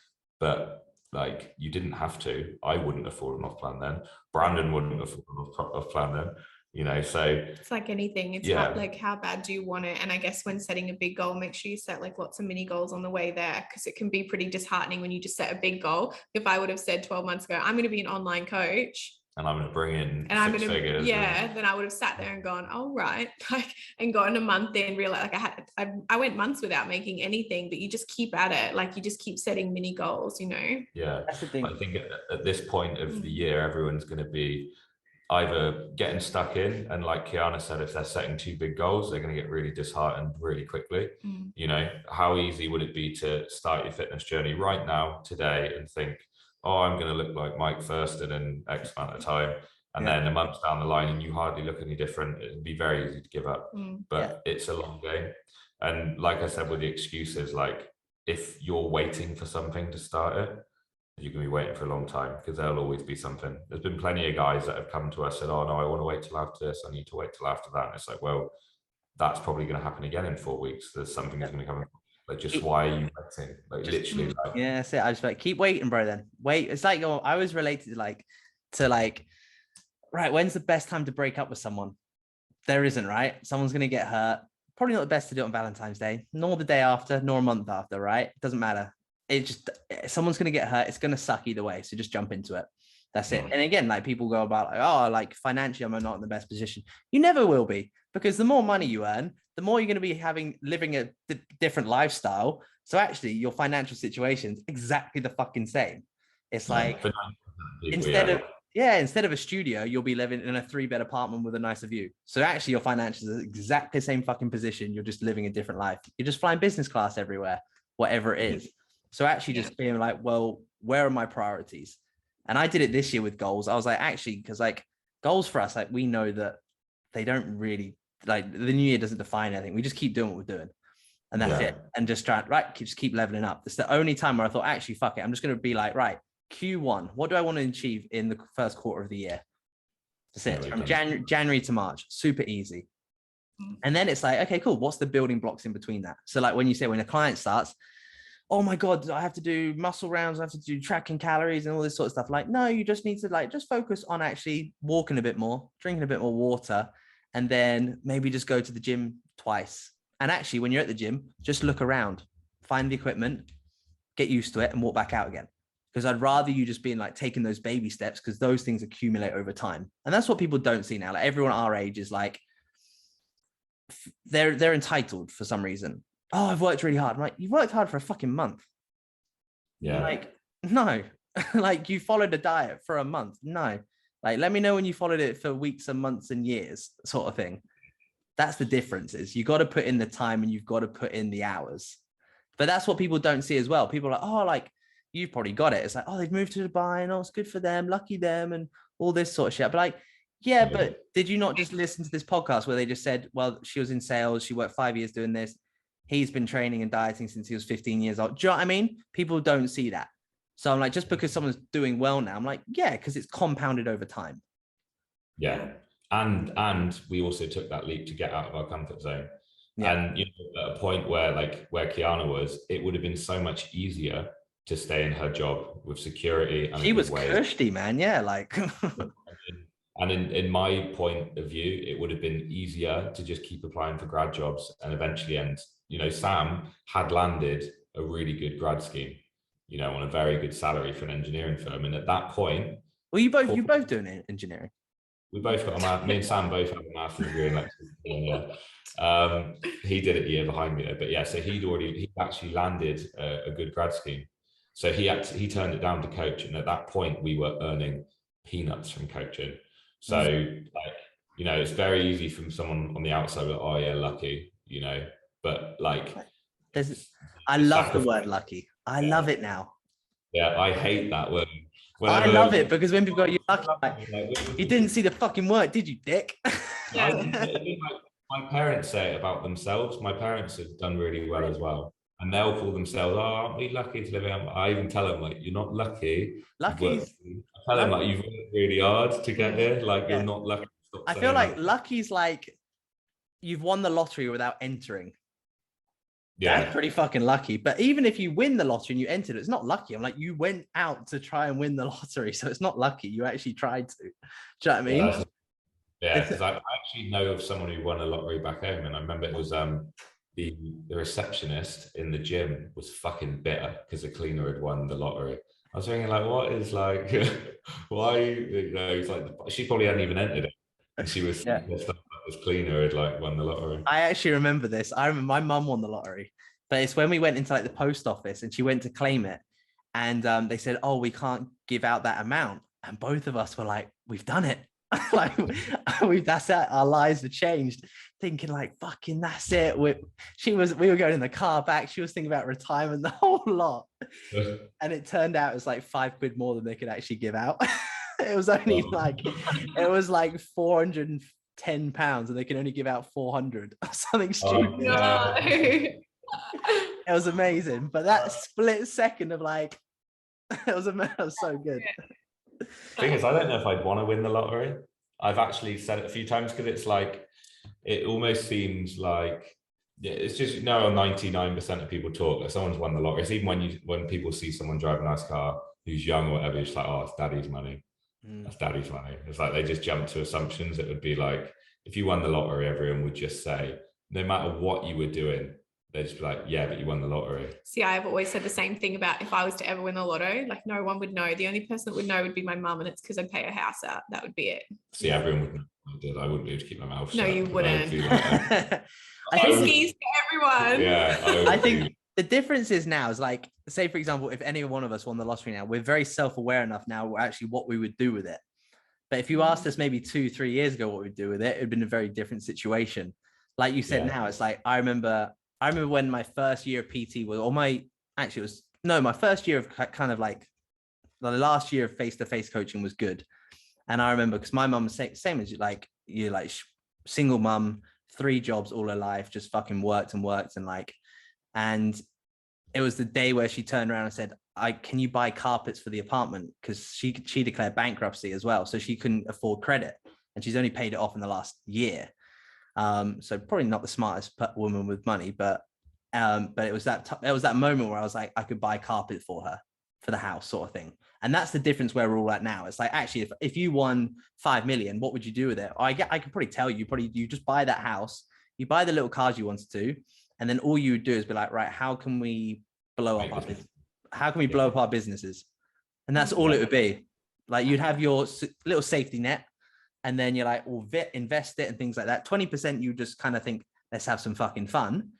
but like, you didn't have to. I wouldn't have fallen off plan then. Brandon wouldn't have fallen off plan then. You know, so it's like anything. It's how bad do you want it? And I guess when setting a big goal, make sure you set like lots of mini goals on the way there, because it can be pretty disheartening when you just set a big goal. If I would have said 12 months ago, I'm going to be an online coach and I'm going to bring in and I'm going to figures, then I would have sat there and gone, oh right, like, and gotten a month in, realized like I went months without making anything. But you just keep at it, like you just keep setting mini goals, you know. Yeah, that's the thing. I think at this point of the year, everyone's going to be either getting stuck in, and like Kianna said, if they're setting too big goals, they're going to get really disheartened really quickly. You know, how easy would it be to start your fitness journey right now, today, and think, oh, I'm going to look like Mike Thurston in X amount of time, and then a month down the line and you hardly look any different. It'd be very easy to give up. But it's a long game. And like I said, with the excuses, like, if you're waiting for something to start it, you can be waiting for a long time, because there'll always be something. There's been plenty of guys that have come to us and said, oh no, I want to wait till after this, I need to wait till after that. And it's like, well, that's probably going to happen again in 4 weeks. There's something that's going to come. Like, just why are you waiting? Like, literally, like, yeah, that's it. I just like, keep waiting, bro. Then wait. It's like, I was related to right, when's the best time to break up with someone? There isn't, right? Someone's going to get hurt. Probably not the best to do it on Valentine's Day, nor the day after, nor a month after, right? It doesn't matter. It just, someone's going to get hurt. It's going to suck either way. So just jump into it. That's it. And again, like, people go about like, oh, like, financially, I'm not in the best position. You never will be, because the more money you earn, the more you're going to be living a different lifestyle. So actually, your financial situation's exactly the fucking same. It's like, instead of a studio, you'll be living in a 3-bed apartment with a nicer view. So actually, your financials are exactly the same fucking position. You're just living a different life. You're just flying business class everywhere, whatever it is. So actually, just being like, well, where are my priorities? And I did it this year with goals. I was like, actually, because like, goals for us, like, we know that they don't really, like, the new year doesn't define anything. We just keep doing what we're doing, and that's it. And just just keep leveling up. It's the only time where I thought, actually, fuck it, I'm just going to be like, right, Q1, what do I want to achieve in the first quarter of the year? That's it. From January to March, super easy. And then it's like, okay, cool. What's the building blocks in between that? So like, when you say, when a client starts, oh my God, I have to do muscle rounds, I have to do tracking calories and all this sort of stuff. Like, no, you just need to like, just focus on actually walking a bit more, drinking a bit more water, and then maybe just go to the gym twice. And actually, when you're at the gym, just look around, find the equipment, get used to it, and walk back out again. Because I'd rather you just being like taking those baby steps, because those things accumulate over time. And that's what people don't see now. Like, everyone our age is like, they're entitled for some reason. Oh, I've worked really hard. I'm like, you've worked hard for a fucking month. Yeah. Like, no, like you followed a diet for a month. No, like, let me know when you followed it for weeks and months and years, sort of thing. That's the difference. Is you got to put in the time and you've got to put in the hours. But that's what people don't see as well. People are like, oh, like, you've probably got it. It's like, oh, they've moved to Dubai and oh, it's good for them, lucky them, and all this sort of shit. But like, yeah, but did you not just listen to this podcast where they just said, well, she was in sales, she worked 5 years doing this. He's been training and dieting since he was 15 years old. Do you know what I mean? People don't see that. So I'm like, just because someone's doing well now, I'm like, yeah, because it's compounded over time. Yeah. And we also took that leap to get out of our comfort zone. Yeah. And you know, at a point where Kianna was, it would have been so much easier to stay in her job with security. And she was cushy, man. Yeah, like. And in my point of view, it would have been easier to just keep applying for grad jobs and eventually end. You know, Sam had landed a really good grad scheme, you know, on a very good salary for an engineering firm. And at that point, well, you both doing engineering. We both got me and Sam both have a master's degree in electrical. He did it a year behind me though, but yeah, so he actually landed a good grad scheme. So he turned it down to coach, and at that point we were earning peanuts from coaching. So like, you know, it's very easy from someone on the outside, like, oh yeah, lucky, you know, but like, I love the word lucky. I love it now. Yeah, I hate that word. I love it because when people go, you're lucky, like, you didn't see the fucking work, did you, dick? My parents say it about themselves. My parents have done really well as well. And they'll call themselves, oh, aren't we lucky to live here? I even tell them, like, you're not lucky. Lucky. I tell them, like, you've worked really hard to get here. Like, you're not lucky. I feel like lucky's like you've won the lottery without entering. Yeah, that's pretty fucking lucky. But even if you win the lottery and you entered, it's not lucky. I'm like, you went out to try and win the lottery, so it's not lucky. You actually tried to. Do you know what I mean? Yeah, because I actually know of someone who won a lottery back home, and I remember it was the receptionist in the gym was fucking bitter because the cleaner had won the lottery. I was thinking, like, what is like, why? You know, it's like she probably hadn't even entered it. And she was this cleaner had like won the lottery. I actually remember this. I remember my mum won the lottery, but it's when we went into like the post office and she went to claim it, and they said, "Oh, we can't give out that amount," and both of us were like, "We've done it." Like that's it. Our lives have changed. Thinking like, "Fucking, that's it." We were going in the car back. She was thinking about retirement, the whole lot, and it turned out it was like £5 more than they could actually give out. It was only like 410 pounds, and they can only give out 400 or something stupid. No. It was amazing, but that split second of like, it was so good. The thing is, I don't know if I'd want to win the lottery. I've actually said it a few times because it's like, it almost seems like, it's just, you know, 99% of people talk like someone's won the lottery. It's even when people see someone drive a nice car who's young or whatever, it's like, oh, it's daddy's money. That's daddy's money. It's like they just jump to assumptions. It would be like, if you won the lottery, everyone would just say, no matter what you were doing, they'd just be like, yeah, but you won the lottery. See, I've always said the same thing about if I was to ever win the lotto, like no one would know. The only person that would know would be my mum, and it's because I pay her house out. That would be it. See, everyone would know I did. I wouldn't be able to keep my mouth shut. No, you wouldn't. I think skis to everyone. Yeah, I think the difference is now is like, say, for example, if any one of us won the lottery now, we're very self-aware enough now actually what we would do with it. But if you asked us maybe 2-3 years ago what we'd do with it, it'd been a very different situation. Like you said, now it's like, I remember when my first year of PT was, my first year of kind of like the last year of face-to-face coaching was good. And I remember because my mum was same as you, like single mum, 3 jobs all her life, just fucking worked and like, and it was the day where she turned around and said, can you buy carpets for the apartment? Because she declared bankruptcy as well. So she couldn't afford credit, and she's only paid it off in the last year. So probably not the smartest woman with money, but it was that moment where I was like, I could buy carpet for her for the house sort of thing. And that's the difference where we're all at now. It's like, actually, if you won 5 million, what would you do with it? I could probably tell you, you just buy that house, you buy the little cars you wanted to, and then all you would do is be like, right, how can we blow up our business? How can we blow up our businesses? And that's all it would be. Like, you'd have your little safety net, and then you're like, well, invest it and things like that. 20% you just kind of think, let's have some fucking fun.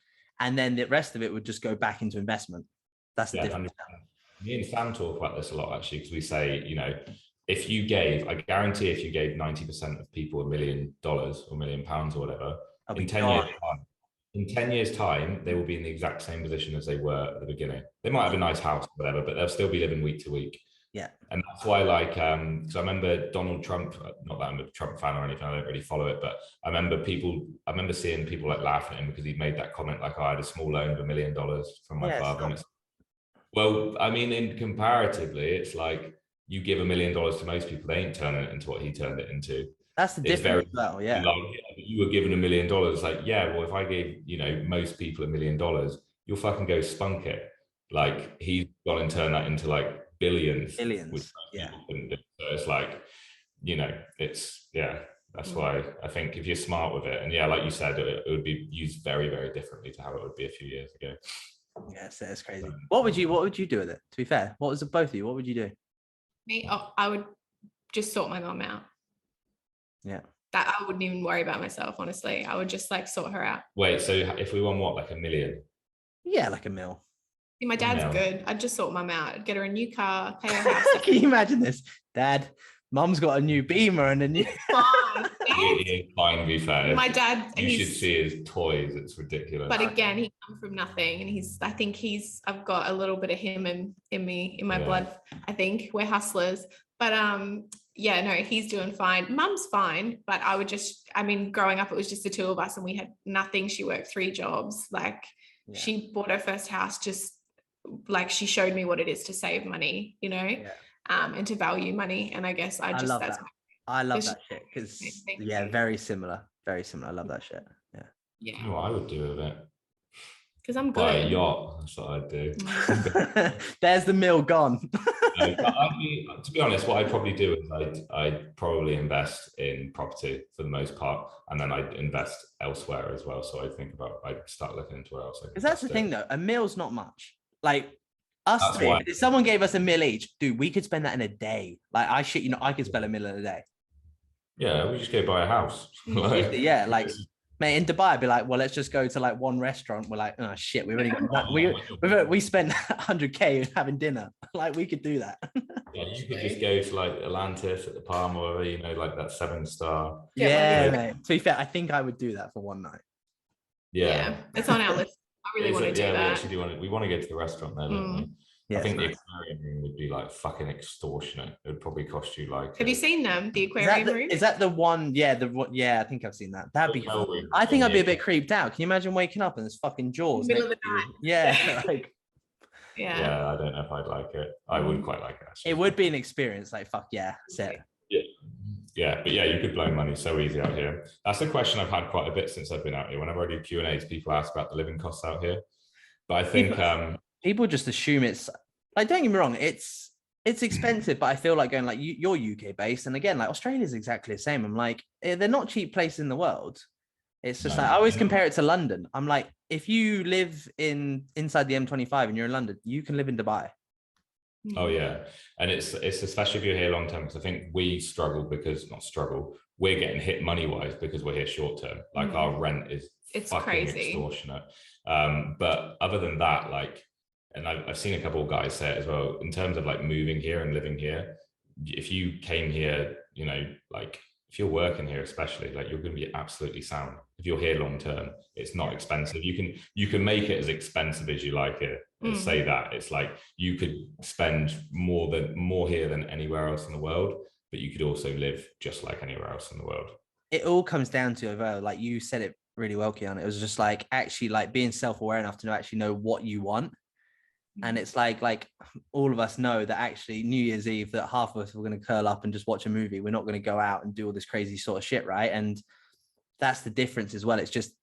And then the rest of it would just go back into investment. That's the difference. Me and Sam talk about this a lot actually, because we say, you know, if you gave, I guarantee if you gave 90% of people $1 million or £1 million or whatever, I'll in be 10 gone. years time, in 10 years time, they will be in the exact same position as they were at the beginning. They might have a nice house or whatever, but they'll still be living week to week. Yeah. And that's why, like, because I remember Donald Trump, not that I'm a Trump fan or anything, I don't really follow it, but I remember seeing people like laughing at him because he made that comment, like, oh, I had a small loan of $1 million from my father. And it's, well, I mean, in comparatively, it's like you give $1 million to most people, they ain't turning it into what he turned it into. That's the difference. Very, well, yeah. Like, you were given $1 million, like, yeah, well, if I gave, you know, most people $1 million, you'll fucking go spunk it. Like, he's gone and turned that into like billions, which yeah. couldn't do. So it's like, you know, it's, yeah, that's why I think if you're smart with it, and yeah, like you said, it would be used very, very differently to how it would be a few years ago. Yes, that's crazy. What would you do with it? To be fair, what was it, both of you? What would you do? Me, I would just sort my mum out. Yeah. That I wouldn't even worry about myself, honestly. I would just like sort her out. Wait, so if we won what, like $1 million? Yeah, like $1 million. See, my dad's good. I'd just sort mum out. I'd get her a new car, pay her house. Can you imagine this? Dad, mum's got a new Beamer and a new Fine, to be fair. My dad, you should see his toys. It's ridiculous. But again, he comes from nothing, and I've got a little bit of him in me, in my blood. I think we're hustlers. But yeah, no, he's doing fine. Mum's fine, but growing up, it was just the two of us, and we had nothing. She worked 3 jobs. Like, she bought her first house just like she showed me what it is to save money, you know, and to value money. And I guess I love that shit because very similar. I love that shit. Yeah. You know what I would do with it? Because I'm good. Buy a yacht. That's what I'd do. There's the mill gone. To be honest, what I'd probably do is I'd probably invest in property for the most part, and then I'd invest elsewhere as well. So I'd start looking into where else. Because that's the thing, though. A mill's not much. Like us three, if someone gave us $1 million each, dude, we could spend that in a day. Like, I could spend $1 million in a day. Yeah, we just go buy a house. Mate, in Dubai, I'd be like, well, let's just go to like one restaurant. We're like, oh shit, we've only got we spent 100K having dinner. Like, we could do that. Yeah, you could just go to like Atlantis at the Palm or whatever, you know, like that 7-star. Yeah, mate. To be fair, I think I would do that for one night. Yeah, it's on our list. I really want to do that. We actually want to go to the restaurant there, don't we? Yeah, I think the aquarium room would be like fucking extortionate. It would probably cost you like. Have you seen them? The aquarium room? Is that the one? Yeah, I think I've seen that. That'd be. I think I'd be a bit creeped out. Can you imagine waking up and there's fucking jaws? Middle of the night. Yeah, like. Yeah, I don't know if I'd like it. I would quite like it. Actually. It would be an experience. Like, fuck yeah, set. Yeah, but yeah, you could blow money so easy out here. That's a question I've had quite a bit since I've been out here. Whenever I do Q&As, people ask about the living costs out here. But I think people just assume it's like, don't get me wrong, it's expensive, but I feel like going like you're UK based, and again, like Australia's exactly the same. I'm like, they're not cheap places in the world. It's just like I always compare it to London. I'm like, if you live inside the M25 and you're in London, you can live in Dubai. Oh yeah, and it's especially if you're here long term, because I think we struggle we're getting hit money wise because we're here short term. Like our rent is fucking crazy, extortionate. But other than that, like, and I've seen a couple of guys say it as well, in terms of like moving here and living here, if you came here, you know, like if you're working here especially, like you're going to be absolutely sound. If you're here long term, it's not expensive. You can make it as expensive as you like here. And say that it's like you could spend more here than anywhere else in the world, but you could also live just like anywhere else in the world. It all comes down to, like you said it really well, Kianna. It was just like actually like being self-aware enough to actually know what you want. And it's like all of us know that actually New Year's Eve, that half of us were going to curl up and just watch a movie. We're not going to go out and do all this crazy sort of shit, right? And that's the difference as well. It's just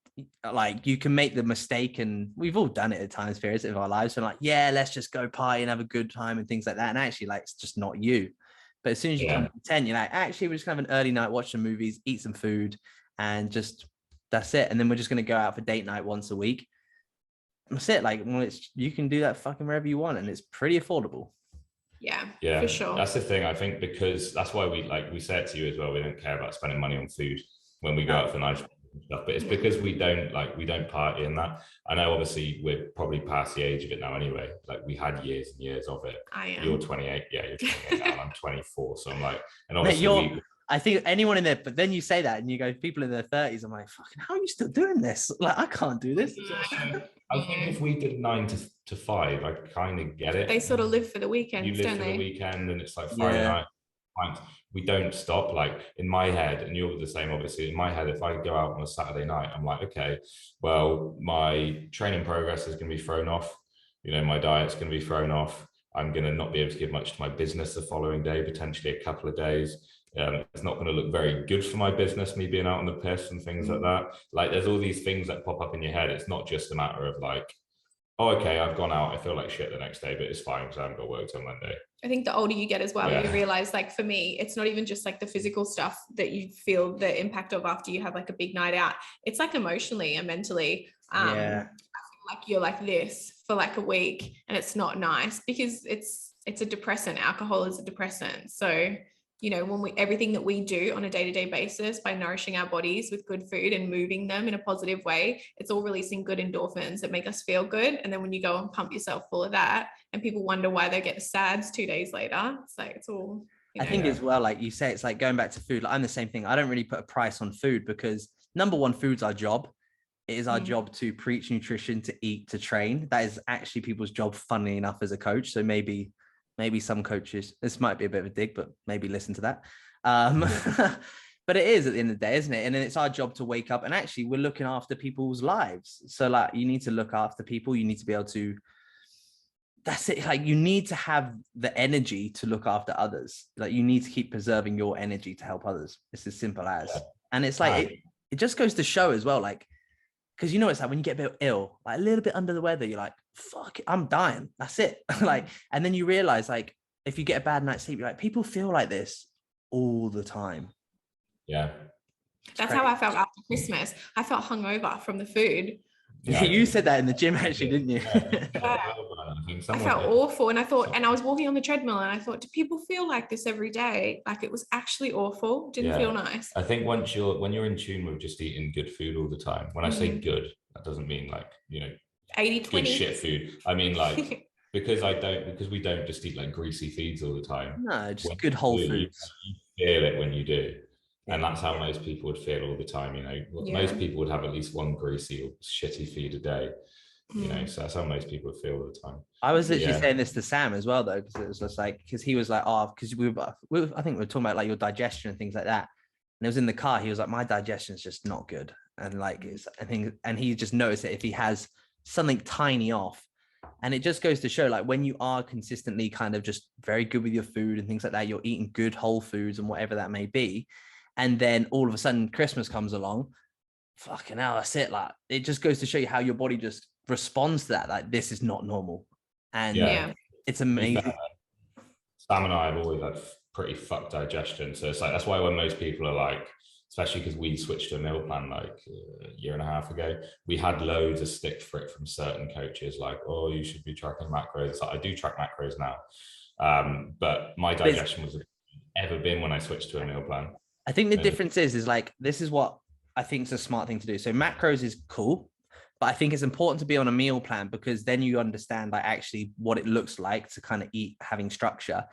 like you can make the mistake, and we've all done it at times, periods of our lives. So like, yeah, let's just go party and have a good time and things like that. And actually, like, it's just not you. But as soon as you come to 10, you're like, actually, we're just gonna have an early night, watch some movies, eat some food, and just that's it. And then we're just gonna go out for date night once a week. That's it. Like, well, you can do that fucking wherever you want, and it's pretty affordable. Yeah, for sure. That's the thing. I think because that's why we say it to you as well. We don't care about spending money on food when we go out for night. stuff, but it's because we don't party in that. I know obviously we're probably past the age of it now anyway. Like we had years and years of it. You're 28, yeah, you're 28 now, and I'm 24. So I'm like, and obviously I think anyone in there, but then you say that and you go, people in their 30s, I'm like, fucking, how are you still doing this? Like, I can't do this. I think if we did 9 to 5, I kind of get it. They sort of live for the weekend. You live for the weekend, and it's like Friday night. We don't stop. Like in my head, and you're the same, obviously. In my head, if I go out on a Saturday night, I'm like, okay, well, my training progress is going to be thrown off. You know, my diet's going to be thrown off. I'm going to not be able to give much to my business the following day, potentially a couple of days. It's not going to look very good for my business, me being out on the piss and things like that. Like there's all these things that pop up in your head. It's not just a matter of like, oh, okay, I've gone out, I feel like shit the next day, but it's fine because I haven't got work till Monday. I think the older you get as well, you realize, like for me, it's not even just like the physical stuff that you feel the impact of after you have like a big night out. It's like emotionally and mentally. I feel like you're like this for like a week, and it's not nice because it's a depressant. Alcohol is a depressant. So, you know, when everything that we do on a day-to-day basis by nourishing our bodies with good food and moving them in a positive way, it's all releasing good endorphins that make us feel good. And then when you go and pump yourself full of that, and people wonder why they get the SADs 2 days later, it's like, it's all, you know. I think as well, like you say, it's like going back to food. Like I'm the same thing. I don't really put a price on food because number one, food's our job. It is our job to preach nutrition, to eat, to train. That is actually people's job, funnily enough, as a coach. So maybe some coaches, this might be a bit of a dig, but maybe listen to that. But it is at the end of the day, isn't it? And then it's our job to wake up, and actually we're looking after people's lives. So like you need to look after people. You need to be able to, that's it. Like you need to have the energy to look after others. Like you need to keep preserving your energy to help others. It's as simple as, and it's like, it just goes to show as well, like, because you know, it's like when you get a bit ill, like a little bit under the weather, you're like, fuck it, I'm dying. That's it. Like, and then you realize, like, if you get a bad night's sleep, you're like, people feel like this all the time. Yeah. That's how I felt after Christmas. I felt hungover from the food. Yeah, you said that in the gym, actually, didn't you? I felt awful, and I was walking on the treadmill, and I thought, do people feel like this every day? Like it was actually awful. Didn't feel nice. I think when you're in tune with just eating good food all the time. When I say good, that doesn't mean like, you know, 80-20 good shit food. I mean like because we don't just eat like greasy feeds all the time. No, just good whole foods. You feel it when you do. And that's how most people would feel all the time, you know. Most people would have at least one greasy or shitty feed a day, you know. So that's how most people would feel all the time. I was literally saying this to Sam as well, though, because it was just like, because he was like, oh, because I think we were talking about like your digestion and things like that. And it was in the car. He was like, my digestion is just not good, and like and he just noticed that if he has something tiny off, and it just goes to show, like when you are consistently kind of just very good with your food and things like that, you're eating good whole foods and whatever that may be. And then all of a sudden Christmas comes along, fucking hell, that's it. Like, it just goes to show you how your body just responds to that. Like, this is not normal. And it's amazing. Sam and I have always had pretty fucked digestion. So it's like, that's why when most people are like, especially because we switched to a meal plan like a year and a half ago, we had loads of stick for it from certain coaches, like, oh, you should be tracking macros. Like, I do track macros now. But my digestion was ever been when I switched to a meal plan. I think the difference is like, this is what I think is a smart thing to do. So macros is cool, but I think it's important to be on a meal plan, because then you understand like actually what it looks like to kind of eat, having structure.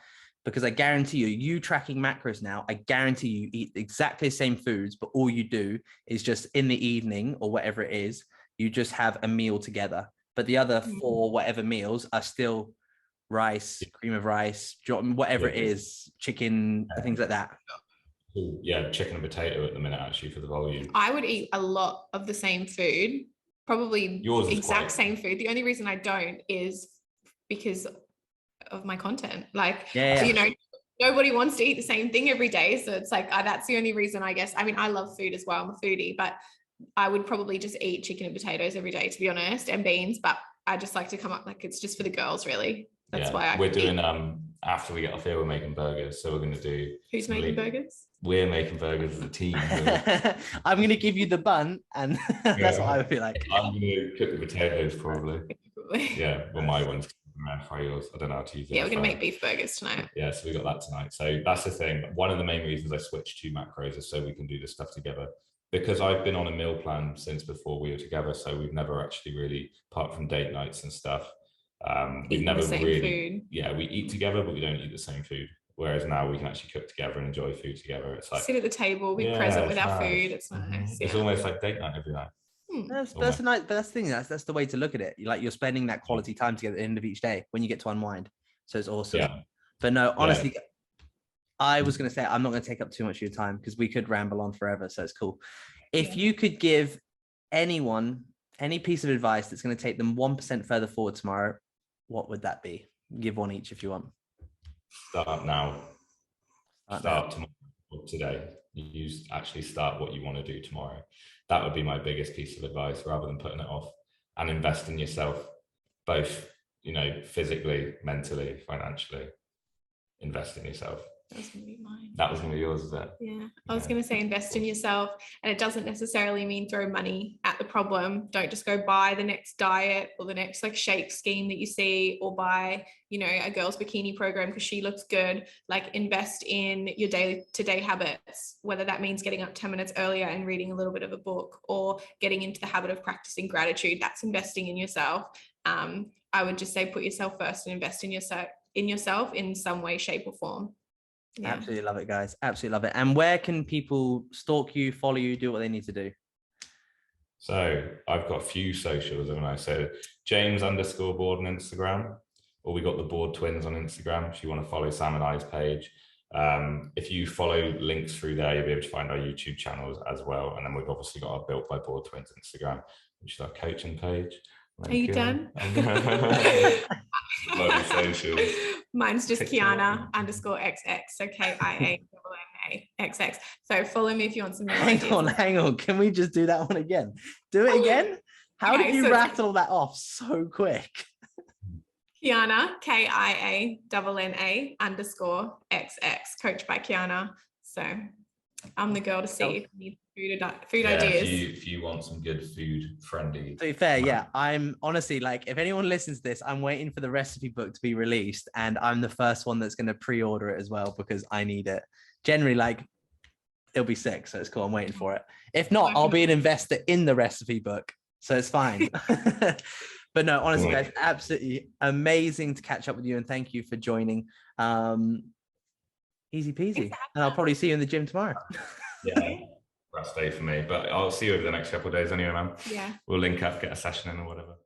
Because I guarantee you tracking macros now, I guarantee you eat exactly the same foods, but all you do is just in the evening or whatever it is, you just have a meal together. But the other 4 whatever meals are still rice, cream of rice, whatever it is, chicken, things like that. Yeah, chicken and potato at the minute, actually, for the volume. I would eat a lot of the same food, probably yours exact same food. The only reason I don't is because of my content. Like, you know, nobody wants to eat the same thing every day. So it's like, that's the only reason, I guess. I mean, I love food as well. I'm a foodie, but I would probably just eat chicken and potatoes every day, to be honest, and beans. But I just like to come up, like, it's just for the girls, really. That's why we're doing, after we get off here, we're making burgers. So we're going to do... Who's making burgers? We're making burgers as a team. I'm going to give you the bun, and that's what I would be like. I'm going to cook the potatoes, probably. Yeah, well, my one's yours. I don't know how to use it. Yeah, we're going to make beef burgers tonight. Yeah, so we got that tonight. So that's the thing. One of the main reasons I switched to macros is so we can do this stuff together. because I've been on a meal plan since before we were together, so we've never actually really, apart from date nights and stuff, we've Eating never the same really, food. yeah, we eat together, but we don't eat the same food. Whereas now we can actually cook together and enjoy food together. It's like Sit at the table, be yeah, present with it's our nice. food. It's nice. It's Yeah. almost like date night every night. That's a nice, but that's the thing. That's the way to look at it. Like you're spending that quality time together at the end of each day when you get to unwind. So it's awesome. Yeah. But no, honestly, I was going to say I'm not going to take up too much of your time because we could ramble on forever. So it's cool. If you could give anyone any piece of advice that's going to take them 1% further forward tomorrow, what would that be? Give one each if you want. Start now. Start tomorrow or today. You actually start what you want to do tomorrow. That would be my biggest piece of advice, rather than putting it off. And invest in yourself, both, physically, mentally, financially. Invest in yourself. That was going to be mine. That was going to be yours, is it? Yeah. I was going to say invest in yourself, and it doesn't necessarily mean throw money at the problem. Don't just go buy the next diet or the next like shake scheme that you see, or buy, a girl's bikini program because she looks good. Like invest in your daily to-day habits, whether that means getting up 10 minutes earlier and reading a little bit of a book, or getting into the habit of practicing gratitude. That's investing in yourself. I would just say put yourself first and invest in yourself in some way, shape or form. Yeah. Absolutely love it, guys. Absolutely love it. And where can people stalk you, follow you, do what they need to do? So I've got a few socials, haven't I? So James_board on Instagram, or we got the Board Twins on Instagram if you want to follow Sam and I's page. If you follow links through there, you'll be able to find our YouTube channels as well. And then we've obviously got our Built by Board Twins Instagram, which is our coaching page. Are you done? Bloody socials. Mine's just Kianna_XX. So KIANNAXX. So follow me if you want some more Hang on. Can we just do that one again? Do it again? How did you rattle that off so quick? Kianna, KIANNA_XX, coached by Kianna. So I'm the girl to see if you need food ideas. If you want some good food friendly. To be fair, yeah, I'm honestly like, if anyone listens to this, I'm waiting for the recipe book to be released, and I'm the first one that's going to pre-order it as well because I need it. Generally, like, it'll be sick, so it's cool. I'm waiting for it. If not, I'll be an investor in the recipe book, so it's fine. But no, honestly, guys, absolutely amazing to catch up with you, and thank you for joining. Easy peasy, and I'll probably see you in the gym tomorrow. Yeah. Rest day for me, but I'll see you over the next couple of days anyway, man. Yeah, we'll link up, get a session in or whatever.